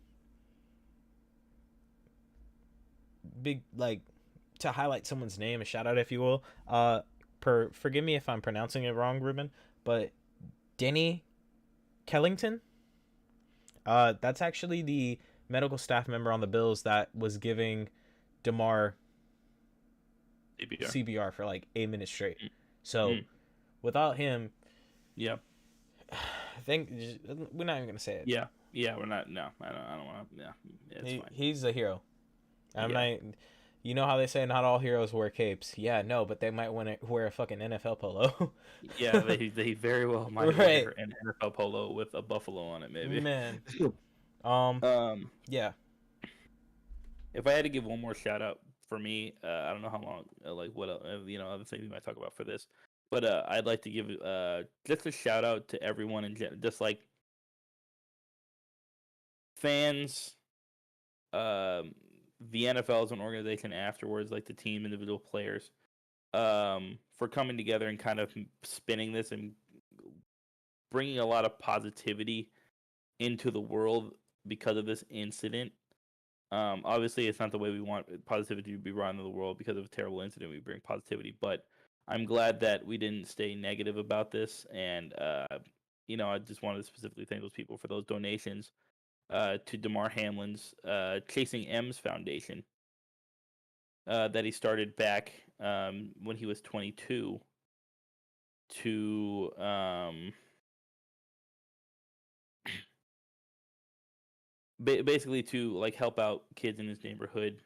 big, like, to highlight someone's name, a shout out, if you will. Forgive me if I'm pronouncing it wrong, Ruben, but Denny Kellington. That's actually the medical staff member on the Bills that was giving DeMar CPR for like 8 minutes straight. So without him, Yeah. I think we're not even gonna say it. Yeah. Yeah. We're not. No, I don't want to. Yeah. It's fine. He's a hero. I'm Yeah. not. You know how they say not all heroes wear capes. Yeah, no, but they might want to wear a fucking NFL polo. Yeah. They very well might Right, wear an NFL polo with a buffalo on it, maybe. man. um. Yeah. If I had to give one more shout out for me, I don't know how long, like what other things we might talk about for this, but I'd like to give just a shout out to everyone in just like fans, um, the NFL as an organization afterwards, like the team, individual players, for coming together and kind of spinning this and bringing a lot of positivity into the world because of this incident. Obviously, it's not the way we want positivity to be brought into the world because of a terrible incident. We bring positivity, but I'm glad that we didn't stay negative about this. And I just wanted to specifically thank those people for those donations to Damar Hamlin's Chasing M's Foundation that he started back when he was 22 to basically to like help out kids in his neighborhood,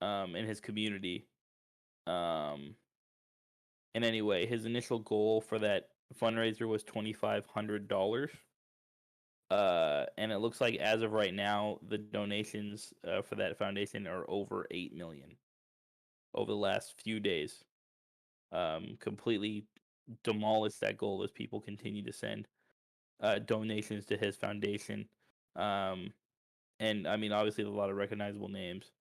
in his community. And anyway, his initial goal for that fundraiser was $2,500. And it looks like as of right now, the donations for that foundation are over 8 million over the last few days. Completely demolished that goal as people continue to send donations to his foundation. And I mean, obviously, a lot of recognizable names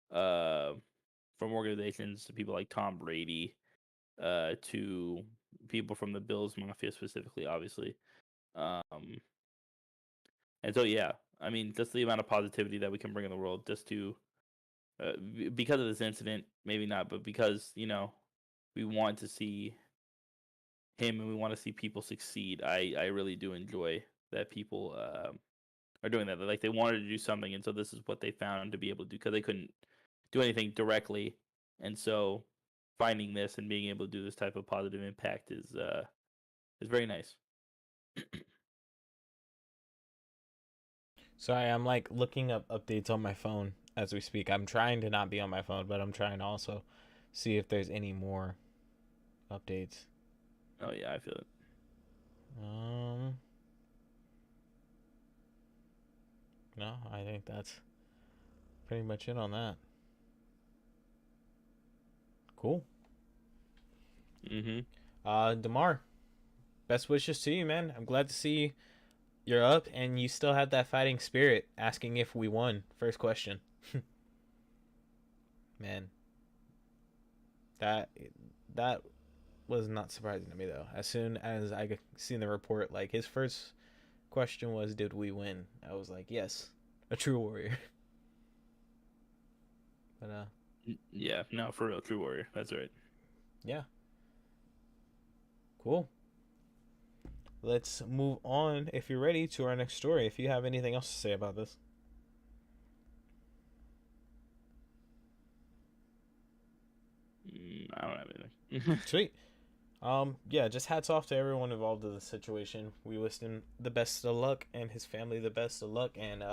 from organizations to people like Tom Brady, to people from the Bills Mafia specifically, obviously. And so, yeah, I mean, just the amount of positivity that we can bring in the world just to, because of this incident, maybe not, but because, we want to see him and we want to see people succeed. I really do enjoy that people are doing that. Like they wanted to do something, and so this is what they found to be able to do because they couldn't do anything directly, and so finding this and being able to do this type of positive impact is very nice. Sorry, I'm like looking up updates on my phone as we speak. I'm trying to not be on my phone, but I'm trying to also see if there's any more updates. Oh yeah, I feel it. Um, no, I think that's pretty much it on that. Cool. Mhm. Damar, best wishes to you, man. I'm glad to see you're up and you still have that fighting spirit. Asking if we won. First question. Man, that that was not surprising to me though. As soon as I seen the report, like his first question was, "Did we win?" I was like, "Yes, a true warrior." But Yeah, no, for real, true warrior. That's right. yeah, cool. Let's move on, if you're ready, to our next story. If you have anything else to say about this. I don't have anything. Sweet. Yeah, just hats off to everyone involved in the situation. We wish him the best of luck and his family the best of luck, and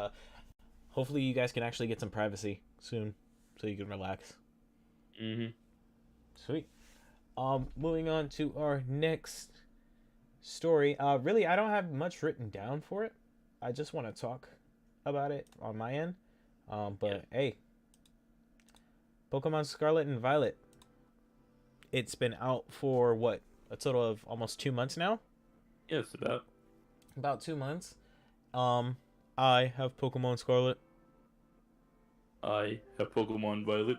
hopefully you guys can actually get some privacy soon so you can relax. Mhm. Sweet. Moving on to our next story. Really, I don't have much written down for it. I just want to talk about it on my end. But hey, Pokemon Scarlet and Violet. It's been out for what, a total of almost 2 months now. Yes, About 2 months. Um, I have Pokemon Scarlet. I have Pokemon Violet.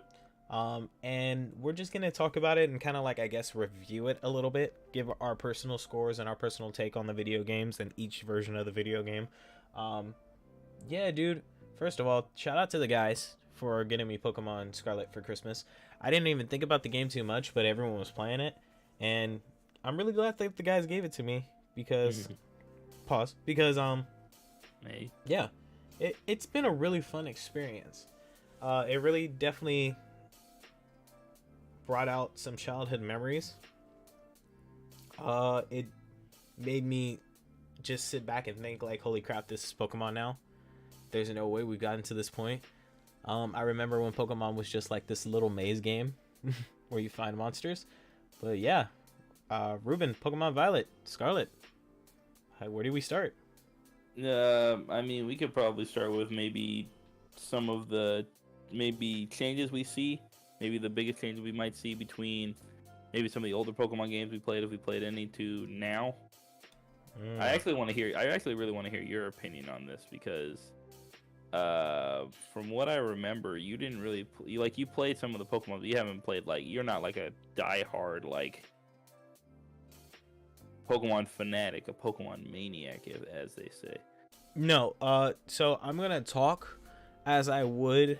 And we're just gonna talk about it and kind of like, I guess, review it a little bit, give our personal scores and our personal take on the video games and each version of the video game. Yeah, dude. First of all, shout out to the guys for getting me Pokemon Scarlet for Christmas. I didn't even think about the game too much, but everyone was playing it, and I'm really glad that the guys gave it to me because pause because Hey. yeah, it's been a really fun experience. It really definitely brought out some childhood memories. It made me just sit back and think like, holy crap, this is Pokemon now. There's no way we've gotten to this point. I remember when Pokemon was just like this little maze game where you find monsters. But yeah, Ruben, Pokemon Violet, Scarlet. Where do we start? I mean, we could probably start with maybe some of the changes we see. Maybe the biggest changes we might see between maybe some of the older Pokemon games we played, if we played any, to now. I actually really want to hear your opinion on this because, from what I remember, you didn't really you played some of the Pokemon, but you haven't played you're not like a diehard Pokemon fanatic, a Pokemon maniac, as they say. No. So I'm gonna talk as I would,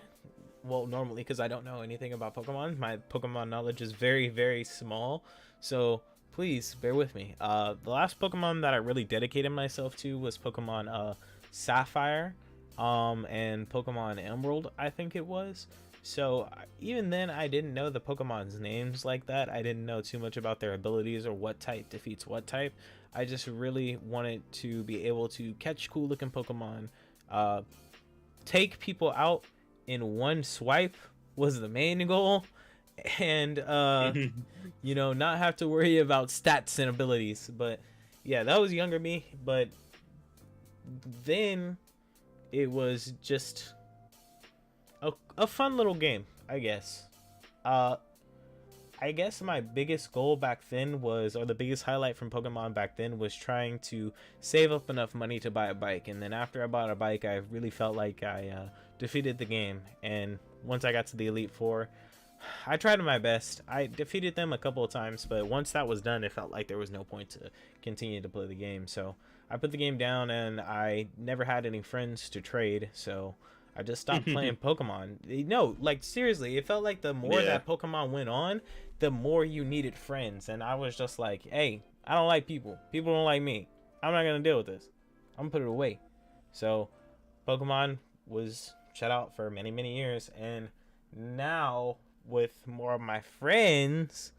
well, normally, because I don't know anything about Pokemon. My Pokemon knowledge is very, very small. So please bear with me. The last Pokemon that I really dedicated myself to was Pokemon Sapphire, and Pokemon Emerald, I think it was. So even then, I didn't know the Pokemon's names like that. I didn't know too much about their abilities or what type defeats what type. I just really wanted to be able to catch cool looking Pokemon, take people out in one swipe was the main goal, and not have to worry about stats and abilities. But yeah, that was younger me. But then it was just a fun little game, I guess. I guess my biggest goal back then was, or the biggest highlight from Pokemon back then, was trying to save up enough money to buy a bike. And then after I bought a bike, I really felt like I defeated the game. And once I got to the Elite Four, I tried my best. I defeated them a couple of times, but once that was done, it felt like there was no point to continue to play the game. So I put the game down, and I never had any friends to trade, so I just stopped playing Pokemon. No, seriously, it felt like the more that Pokemon went on, the more you needed friends. And I was just like, hey, I don't like people. People don't like me. I'm not going to deal with this. I'm going to put it away. So Pokemon was shut out for many, many years. And now with more of my friends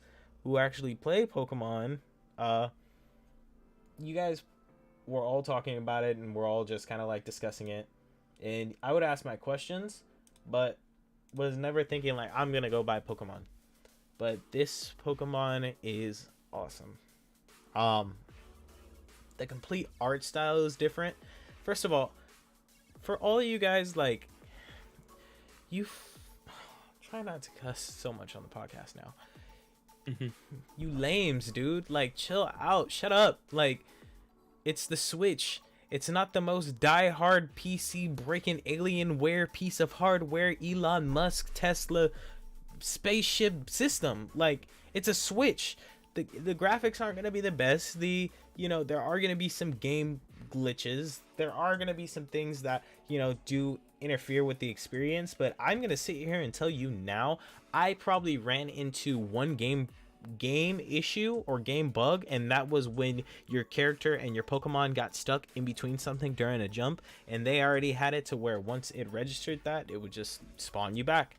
who actually play Pokemon, you guys were all talking about it, and we're all just kind of discussing it. And I would ask my questions, but was never thinking I'm gonna go buy Pokemon. But this Pokemon is awesome. The complete art style is different. First of all, for all of you guys, try not to cuss so much on the podcast now. You lames, dude. Chill out. Shut up. It's the Switch. It's not the most die-hard PC breaking Alienware piece of hardware, Elon Musk, Tesla, spaceship system. It's a Switch. The graphics aren't going to be the best. There are going to be some game glitches. There are going to be some things that, do interfere with the experience. But I'm going to sit here and tell you now, I probably ran into one game issue or game bug, and that was when your character and your Pokemon got stuck in between something during a jump, and they already had it to where once it registered that, it would just spawn you back.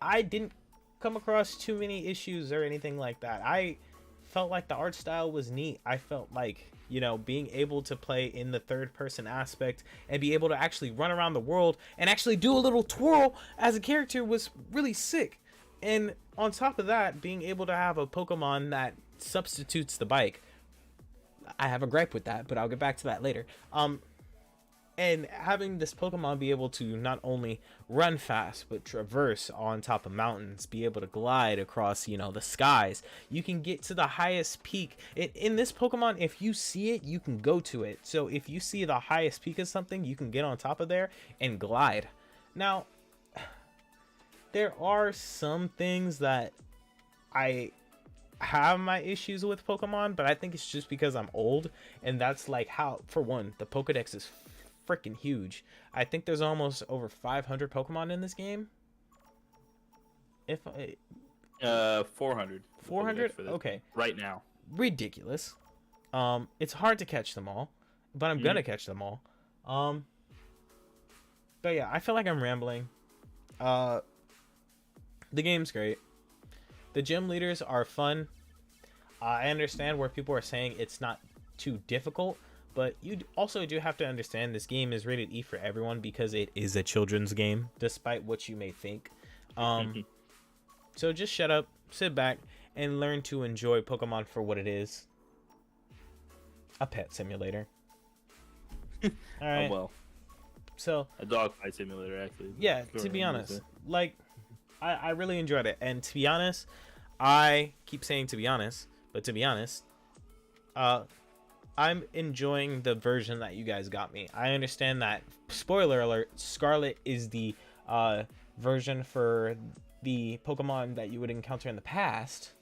I didn't come across too many issues or anything like that. I felt like the art style was neat. I felt like, being able to play in the third person aspect and be able to actually run around the world and actually do a little twirl as a character was really sick. And on top of that, being able to have a Pokemon that substitutes the bike. I have a gripe with that, but I'll get back to that later. And having this Pokemon be able to not only run fast, but traverse on top of mountains, be able to glide across, the skies. You can get to the highest peak. In this Pokemon, if you see it, you can go to it. So if you see the highest peak of something, you can get on top of there and glide. Now, there are some things that I have my issues with Pokemon, but I think it's just because I'm old, and that's how, for one, the Pokedex is freaking huge. I think there's almost over 500 Pokemon in this game. 400. 400? Okay. Right now. Ridiculous. It's hard to catch them all, but I'm gonna catch them all. But yeah, I feel like I'm rambling. The game's great. The gym leaders are fun. I understand where people are saying it's not too difficult. But you also do have to understand this game is rated E for everyone because it is a children's game, despite what you may think. So just shut up, sit back, and learn to enjoy Pokemon for what it is. A pet simulator. All right. Oh, well. So A dog fight simulator, actually. yeah, Sure, to be I'm honest, gonna say. like I really enjoyed it. And to be honest, I keep saying to be honest, but to be honest, I'm enjoying the version that you guys got me. I understand that, spoiler alert, Scarlet is the version for the Pokemon that you would encounter in the past.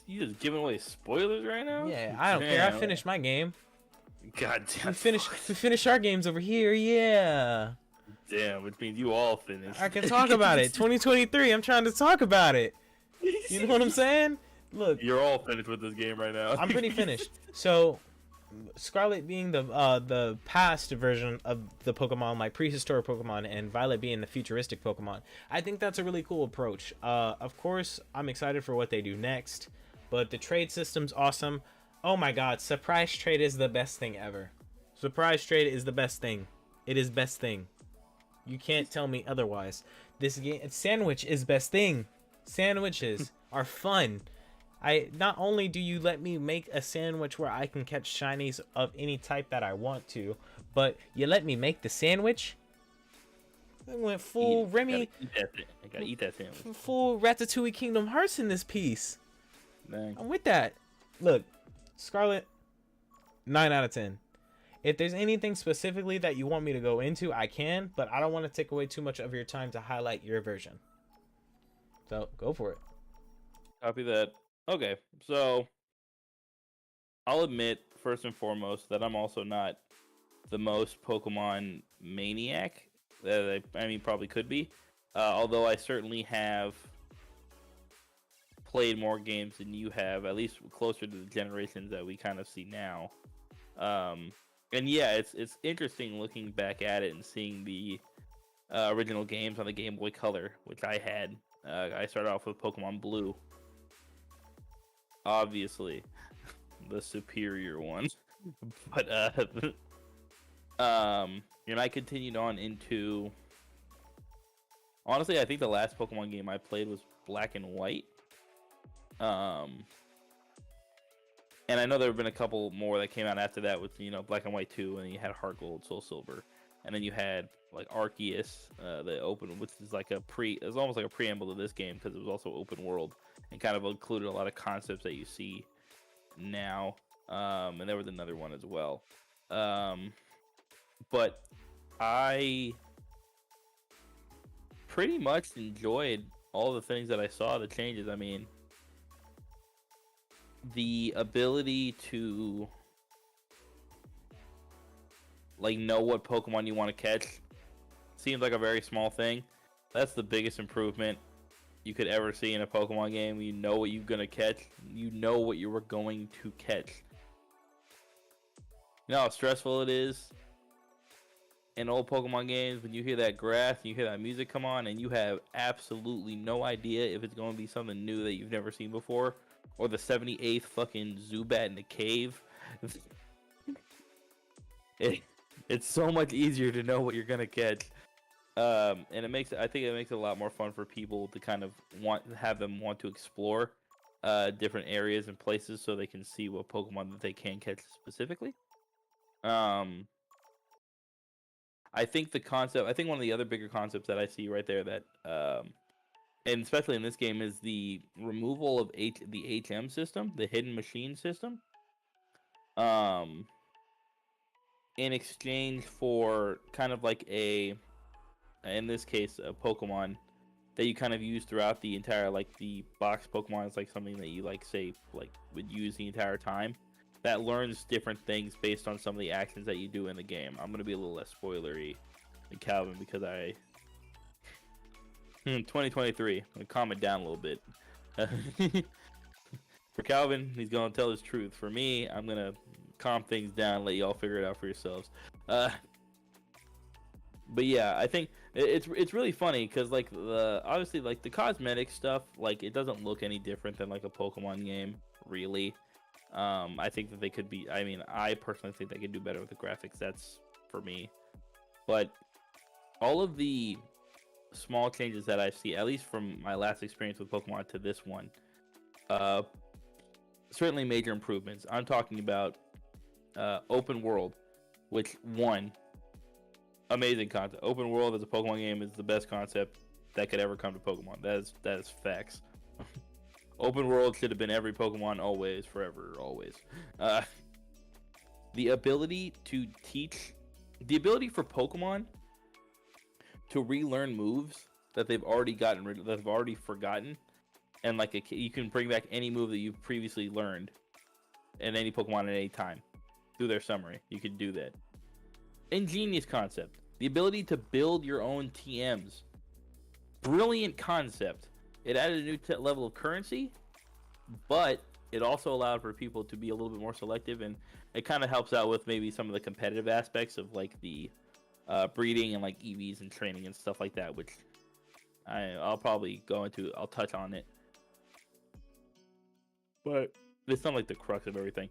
You just giving away spoilers right now? Yeah, I don't care. I Damn. finished my game. God damn. We finished our games over here. Yeah. Damn, which means you all finished. I can talk about it. 2023. I'm trying to talk about it. You know what I'm saying? Look, You're all finished with this game right now. I'm pretty finished. So, Scarlet being the past version of the Pokemon, like prehistoric Pokemon, and Violet being the futuristic Pokemon, I think that's a really cool approach. Of course, I'm excited for what they do next, but the trade system's awesome. Oh my God, surprise trade is the best thing ever. Surprise trade is the best thing. It is best thing. You can't tell me otherwise. This game, sandwich is best thing. Sandwiches are fun. Not only do you let me make a sandwich where I can catch shinies of any type that I want to, but you let me make the sandwich. I went full Remy, I gotta eat that sandwich. full Ratatouille Kingdom Hearts in this piece. Dang. I'm with that. Look, Scarlet, 9 out of 10. If there's anything specifically that you want me to go into, I can, but I don't want to take away too much of your time to highlight your version. So, go for it. Copy that. Okay, so I'll admit first and foremost that I'm also not the most Pokemon maniac that I mean probably could be. Although I certainly have played more games than you have, at least closer to the generations that we kind of see now. And yeah, it's interesting looking back at it and seeing the original games on the Game Boy Color, which I had. I started off with Pokemon Blue. Obviously, the superior one. But and I continued on into. Honestly, I think the last Pokemon game I played was Black and White. And I know there have been a couple more that came out after that with, Black and White 2, and you had Heart Gold, Soul Silver, and then you had like Arceus, the open, which is like it's almost like a preamble to this game because it was also open world and kind of included a lot of concepts that you see now. And there was another one as well. But I pretty much enjoyed all the things that I saw, the changes. I mean, the ability to know what Pokemon you want to catch seems like a very small thing. That's the biggest improvement you could ever see in a Pokemon game. You know what you're gonna catch. You know what you were going to catch. You know how stressful it is in old Pokemon games when you hear that grass and you hear that music come on and you have absolutely no idea if it's going to be something new that you've never seen before, or the 78th fucking Zubat in the cave. It's so much easier to know what you're gonna catch, and I think it makes it a lot more fun for people to kind of want to explore different areas and places so they can see what Pokemon that they can catch specifically. I think one of the other bigger concepts that I see right there that and especially in this game is the removal of the HM system, the hidden machine system. In exchange for kind of like in this case, a Pokemon that you kind of use throughout the entire, the box Pokemon is like something that you would use the entire time, that learns different things based on some of the actions that you do in the game. I'm gonna be a little less spoilery than Calvin because 2023. I'm gonna calm it down a little bit. For Calvin, he's gonna tell his truth. For me, I'm gonna calm things down, let y'all figure it out for yourselves. But yeah, I think it's really funny because obviously the cosmetic stuff, it doesn't look any different than a Pokemon game, really. I think that they could be. I mean, I personally think they could do better with the graphics. That's for me. But all of the small changes that I see, at least from my last experience with Pokemon to this one, uh, certainly major improvements. I'm talking about open world, which one amazing concept. Open world as a Pokemon game is the best concept that could ever come to Pokemon. That is facts. Open world should have been every Pokemon always, forever, always. The ability to teach, the ability for Pokemon to relearn moves that they've already gotten rid of, that they've already forgotten, and like you can bring back any move that you've previously learned in any Pokemon at any time through their summary. You could do that. Ingenious concept. The ability to build your own TMs. Brilliant concept. It added a new level of currency, but it also allowed for people to be a little bit more selective, and it kind of helps out with maybe some of the competitive aspects of like the breeding and like EVs and training and stuff like that, which I'll probably go into. I'll touch on it, but it's not like the crux of everything.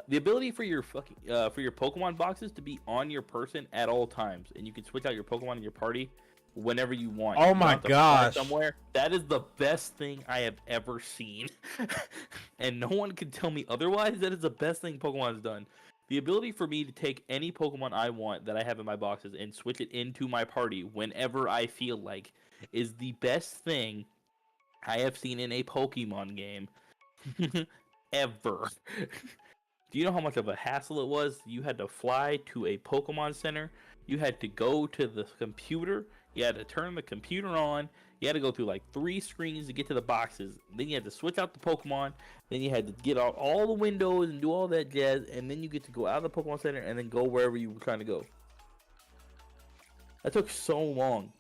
The ability for your for your Pokemon boxes to be on your person at all times, and you can switch out your Pokemon in your party whenever you want. Oh You my don't have to fly gosh. somewhere. That is the best thing I have ever seen, and no one can tell me otherwise. That is the best thing Pokemon has done. The ability for me to take any Pokemon I want that I have in my boxes and switch it into my party whenever I feel like is the best thing I have seen in a Pokemon game ever. Do you know how much of a hassle it was? You had to fly to a Pokemon Center. You had to go to the computer. You had to turn the computer on. You had to go through like 3 screens to get to the boxes. Then you had to switch out the Pokemon. Then you had to get out all the windows and do all that jazz. And then you get to go out of the Pokemon Center and then go wherever you were trying to go. That took so long.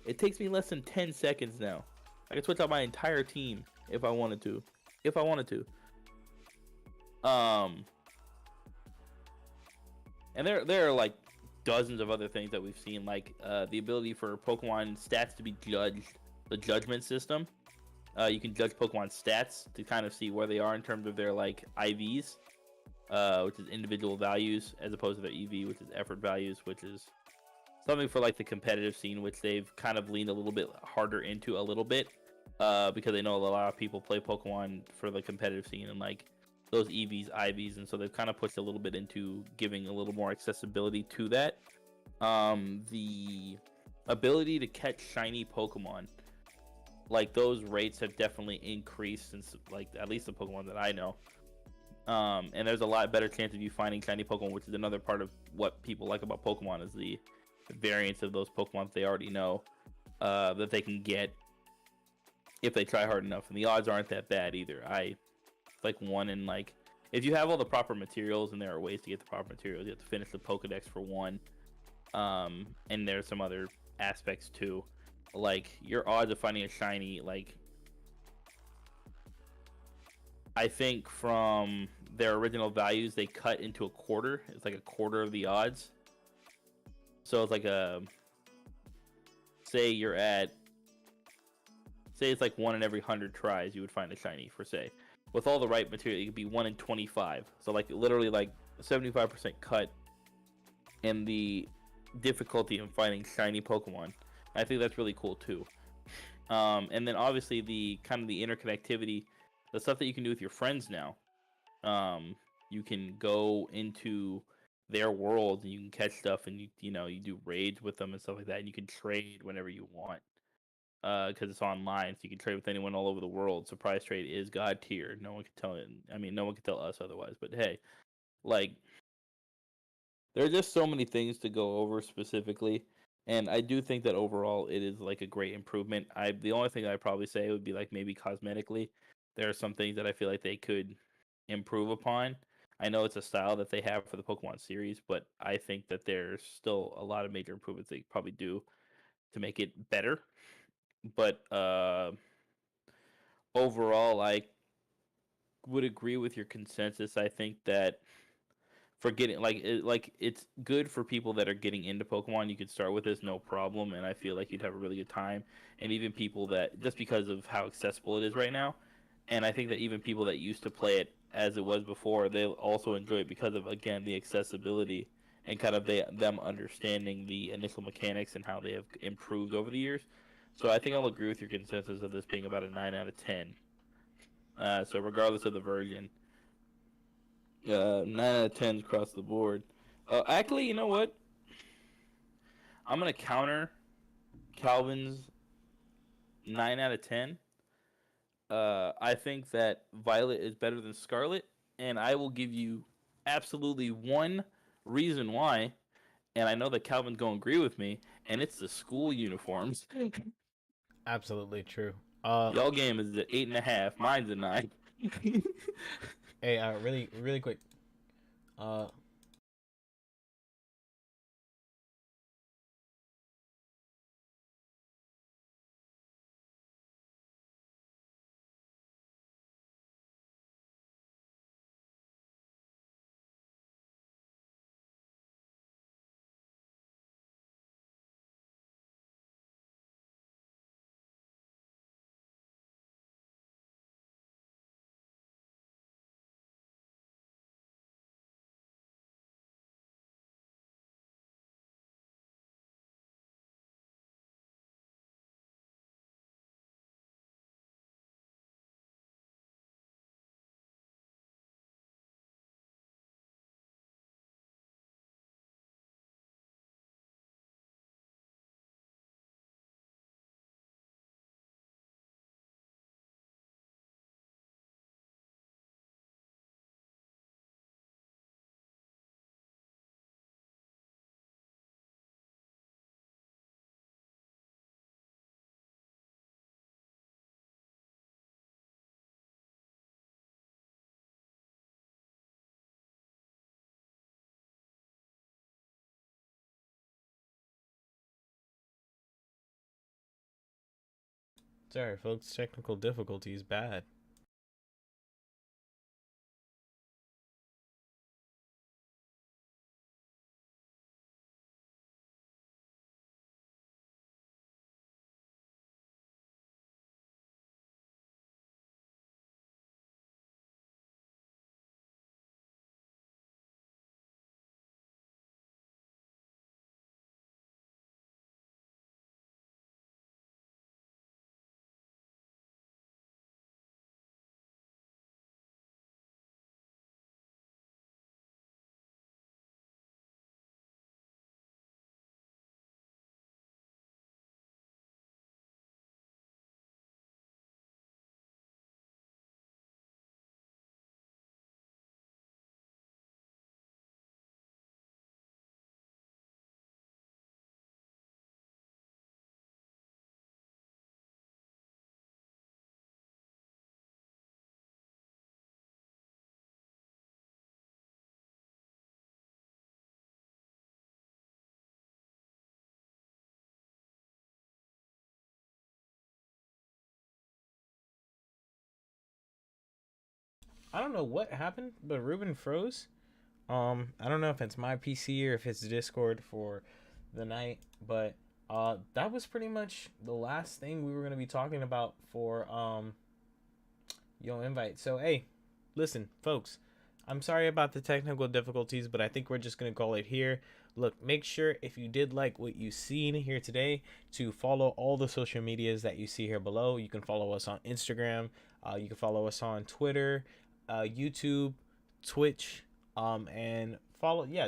It takes me less than 10 seconds now. I can switch out my entire team if I wanted to. If I wanted to. And there are like dozens of other things that we've seen, like the ability for Pokemon stats to be judged, the judgment system. You can judge Pokemon stats to kind of see where they are in terms of their like IVs, which is individual values, as opposed to their EV, which is effort values, which is something for like the competitive scene, which they've kind of leaned a little bit harder into a little bit, because they know a lot of people play Pokemon for the competitive scene and like those EVs, IVs, and so they've kind of pushed a little bit into giving a little more accessibility to that. The ability to catch shiny Pokemon, like those rates have definitely increased since like at least the Pokemon that I know. And there's a lot better chance of you finding shiny Pokemon, which is another part of what people like about Pokemon is the variants of those Pokemon that they already know, that they can get if they try hard enough, and the odds aren't that bad either. Like 1 in like, if you have all the proper materials, and there are ways to get the proper materials, you have to finish the Pokedex for 1, and there's some other aspects too, like your odds of finding a shiny, like I think from their original values they cut into a quarter. It's like a quarter of the odds, so it's like say it's like 1 in every 100 tries you would find a shiny, for say. With all the right material, it could be 1 in 25. So like literally like 75% cut in the difficulty in finding shiny Pokemon. I think that's really cool too. And then obviously the kind of the interconnectivity, the stuff that you can do with your friends now. You can go into their world and you can catch stuff, and you do raids with them and stuff like that, and you can trade whenever you want. Because it's online, so you can trade with anyone all over the world. Surprise trade is god tier. No one can tell it. I mean, no one can tell us otherwise. But hey, like, there are just so many things to go over specifically, and I do think that overall it is like a great improvement. The only thing I'd probably say would be like maybe cosmetically, there are some things that I feel like they could improve upon. I know it's a style that they have for the Pokemon series, but I think that there's still a lot of major improvements they could probably do to make it better. But overall, I would agree with your consensus. I think that for getting like it's good for people that are getting into Pokemon. You could start with this no problem, and I feel like you'd have a really good time. And even people that, just because of how accessible it is right now, and I think that even people that used to play it as it was before, they also enjoy it because of, again, the accessibility and kind of them understanding the initial mechanics and how they have improved over the years. So I think I'll agree with your consensus of this being about a 9 out of 10. So regardless of the version, 9 out of 10s across the board. Actually, you know what? I'm gonna counter Calvin's 9 out of 10. I think that Violet is better than Scarlet, and I will give you absolutely one reason why. And I know that Calvin's gonna agree with me, and it's the school uniforms. Absolutely true. Y'all game is at 8.5. Mine's a 9. Hey, really quick. Uh, Sorry, folks. Technical difficulties bad. I don't know what happened, but Ruben froze. I don't know if it's my PC or if it's Discord for the night, but that was pretty much the last thing we were gonna be talking about for Yo Invite. So hey, listen, folks, I'm sorry about the technical difficulties, but I think we're just gonna call it here. Look, make sure if you did like what you seen here today to follow all the social medias that you see here below. You can follow us on Instagram. You can follow us on Twitter, YouTube, Twitch, and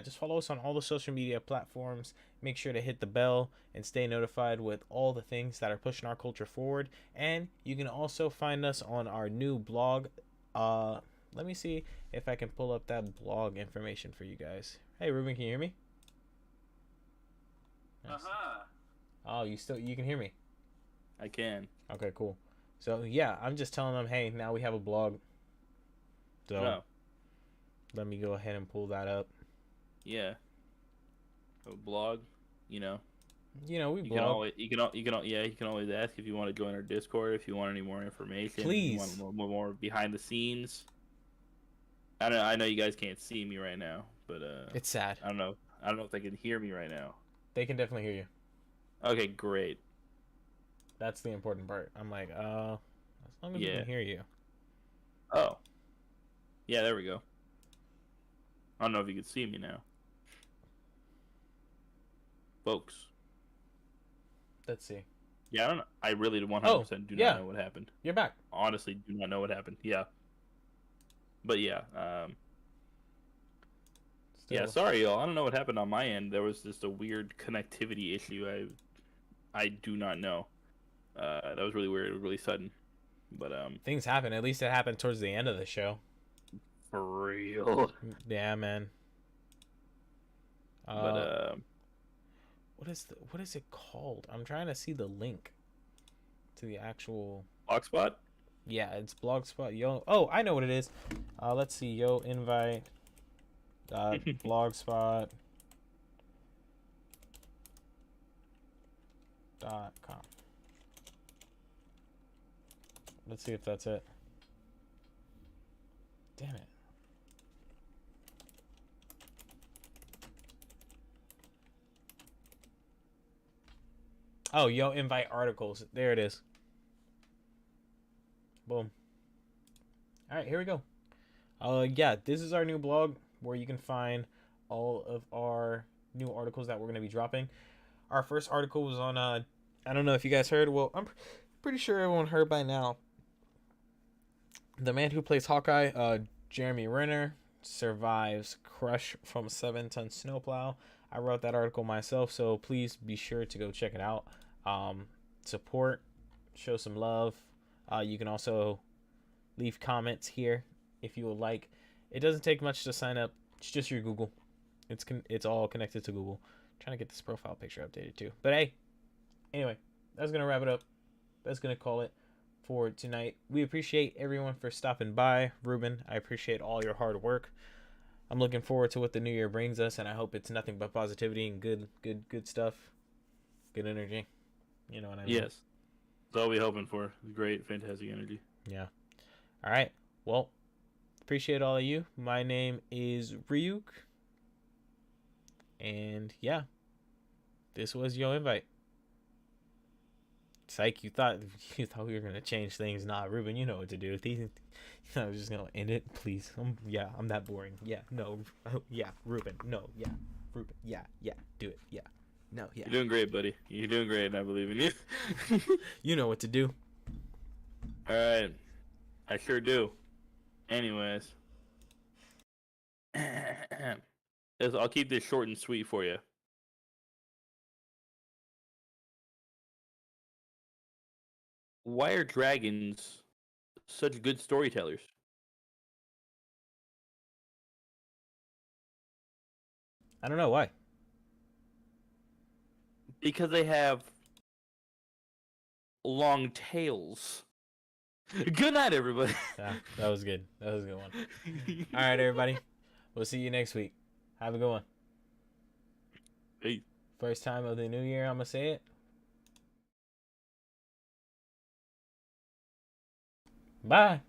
just follow us on all the social media platforms. Make sure to hit the bell and stay notified with all the things that are pushing our culture forward. And you can also find us on our new blog. Let me see if I can pull up that blog information for you guys. Hey Ruben, can you hear me? Nice. Oh, you can hear me. I can. Okay, cool. So yeah, I'm just telling them, hey, now we have a blog. So No. let me go ahead and pull that up. Yeah. A blog, you know. You know, we You blog. can always, you can always ask if you want to join our Discord, if you want any more information. Please. If you want more behind the scenes. I know you guys can't see me right now, but It's sad. I don't know if they can hear me right now. They can definitely hear you. Okay, great. That's the important part. I'm like, as long as we Yeah. can hear you. Oh. Yeah, there we go. I don't know if you can see me now. Folks. Let's see. Yeah, I don't know. I really 100% do yeah. not know what happened. You're back. Honestly, do not know what happened. Yeah. But yeah, yeah, sorry y'all. I don't know what happened on my end. There was just a weird connectivity issue. I do not know. That was really weird. It was really sudden. But things happen. At least it happened towards the end of the show. For real. Yeah, man. But what is it called? I'm trying to see the link to the actual Blogspot? Yeah, it's Blogspot. Oh, I know what it is. Let's see. Yo invite blogspot.com. Let's see if that's it. Damn it. Oh, yo invite articles. There it is. Boom. All right, here we go. Yeah, this is our new blog where you can find all of our new articles that we're going to be dropping. Our first article was on I don't know if you guys heard. Well, I'm pretty sure everyone heard by now. The man who plays Hawkeye, Jeremy Renner, survives crush from a 7-ton snowplow. I wrote that article myself, so please be sure to go check it out. Support, show some love. You can also leave comments here if you would like. It doesn't take much to sign up. It's just your Google. It's all connected to Google. I'm trying to get this profile picture updated too. But hey, anyway, that's gonna wrap it up. That's gonna call it for tonight. We appreciate everyone for stopping by. Ruben, I appreciate all your hard work. I'm looking forward to what the new year brings us, and I hope it's nothing but positivity and good stuff, good energy. You know what I mean? Yes. That's all we're hoping for. Great, fantastic energy. Yeah. All right. Well, appreciate all of you. My name is Ryuk. And yeah, this was Yo Invite. Psych, you thought we were gonna change things. Nah, Ruben, you know what to do. I was just gonna end it, please. I'm that boring. Yeah, no, yeah, Ruben, no, yeah, Ruben, yeah, do it, yeah, no, yeah. You're doing great, buddy. You're doing great, and I believe in you. You know what to do. All right, I sure do. Anyways, I'll keep this short and sweet for you. Why are dragons such good storytellers? I don't know why. Because they have long tails. Good night, everybody. Yeah, that was good. That was a good one. All right, everybody. We'll see you next week. Have a good one. Peace. First time of the new year, I'm going to say it. Bye.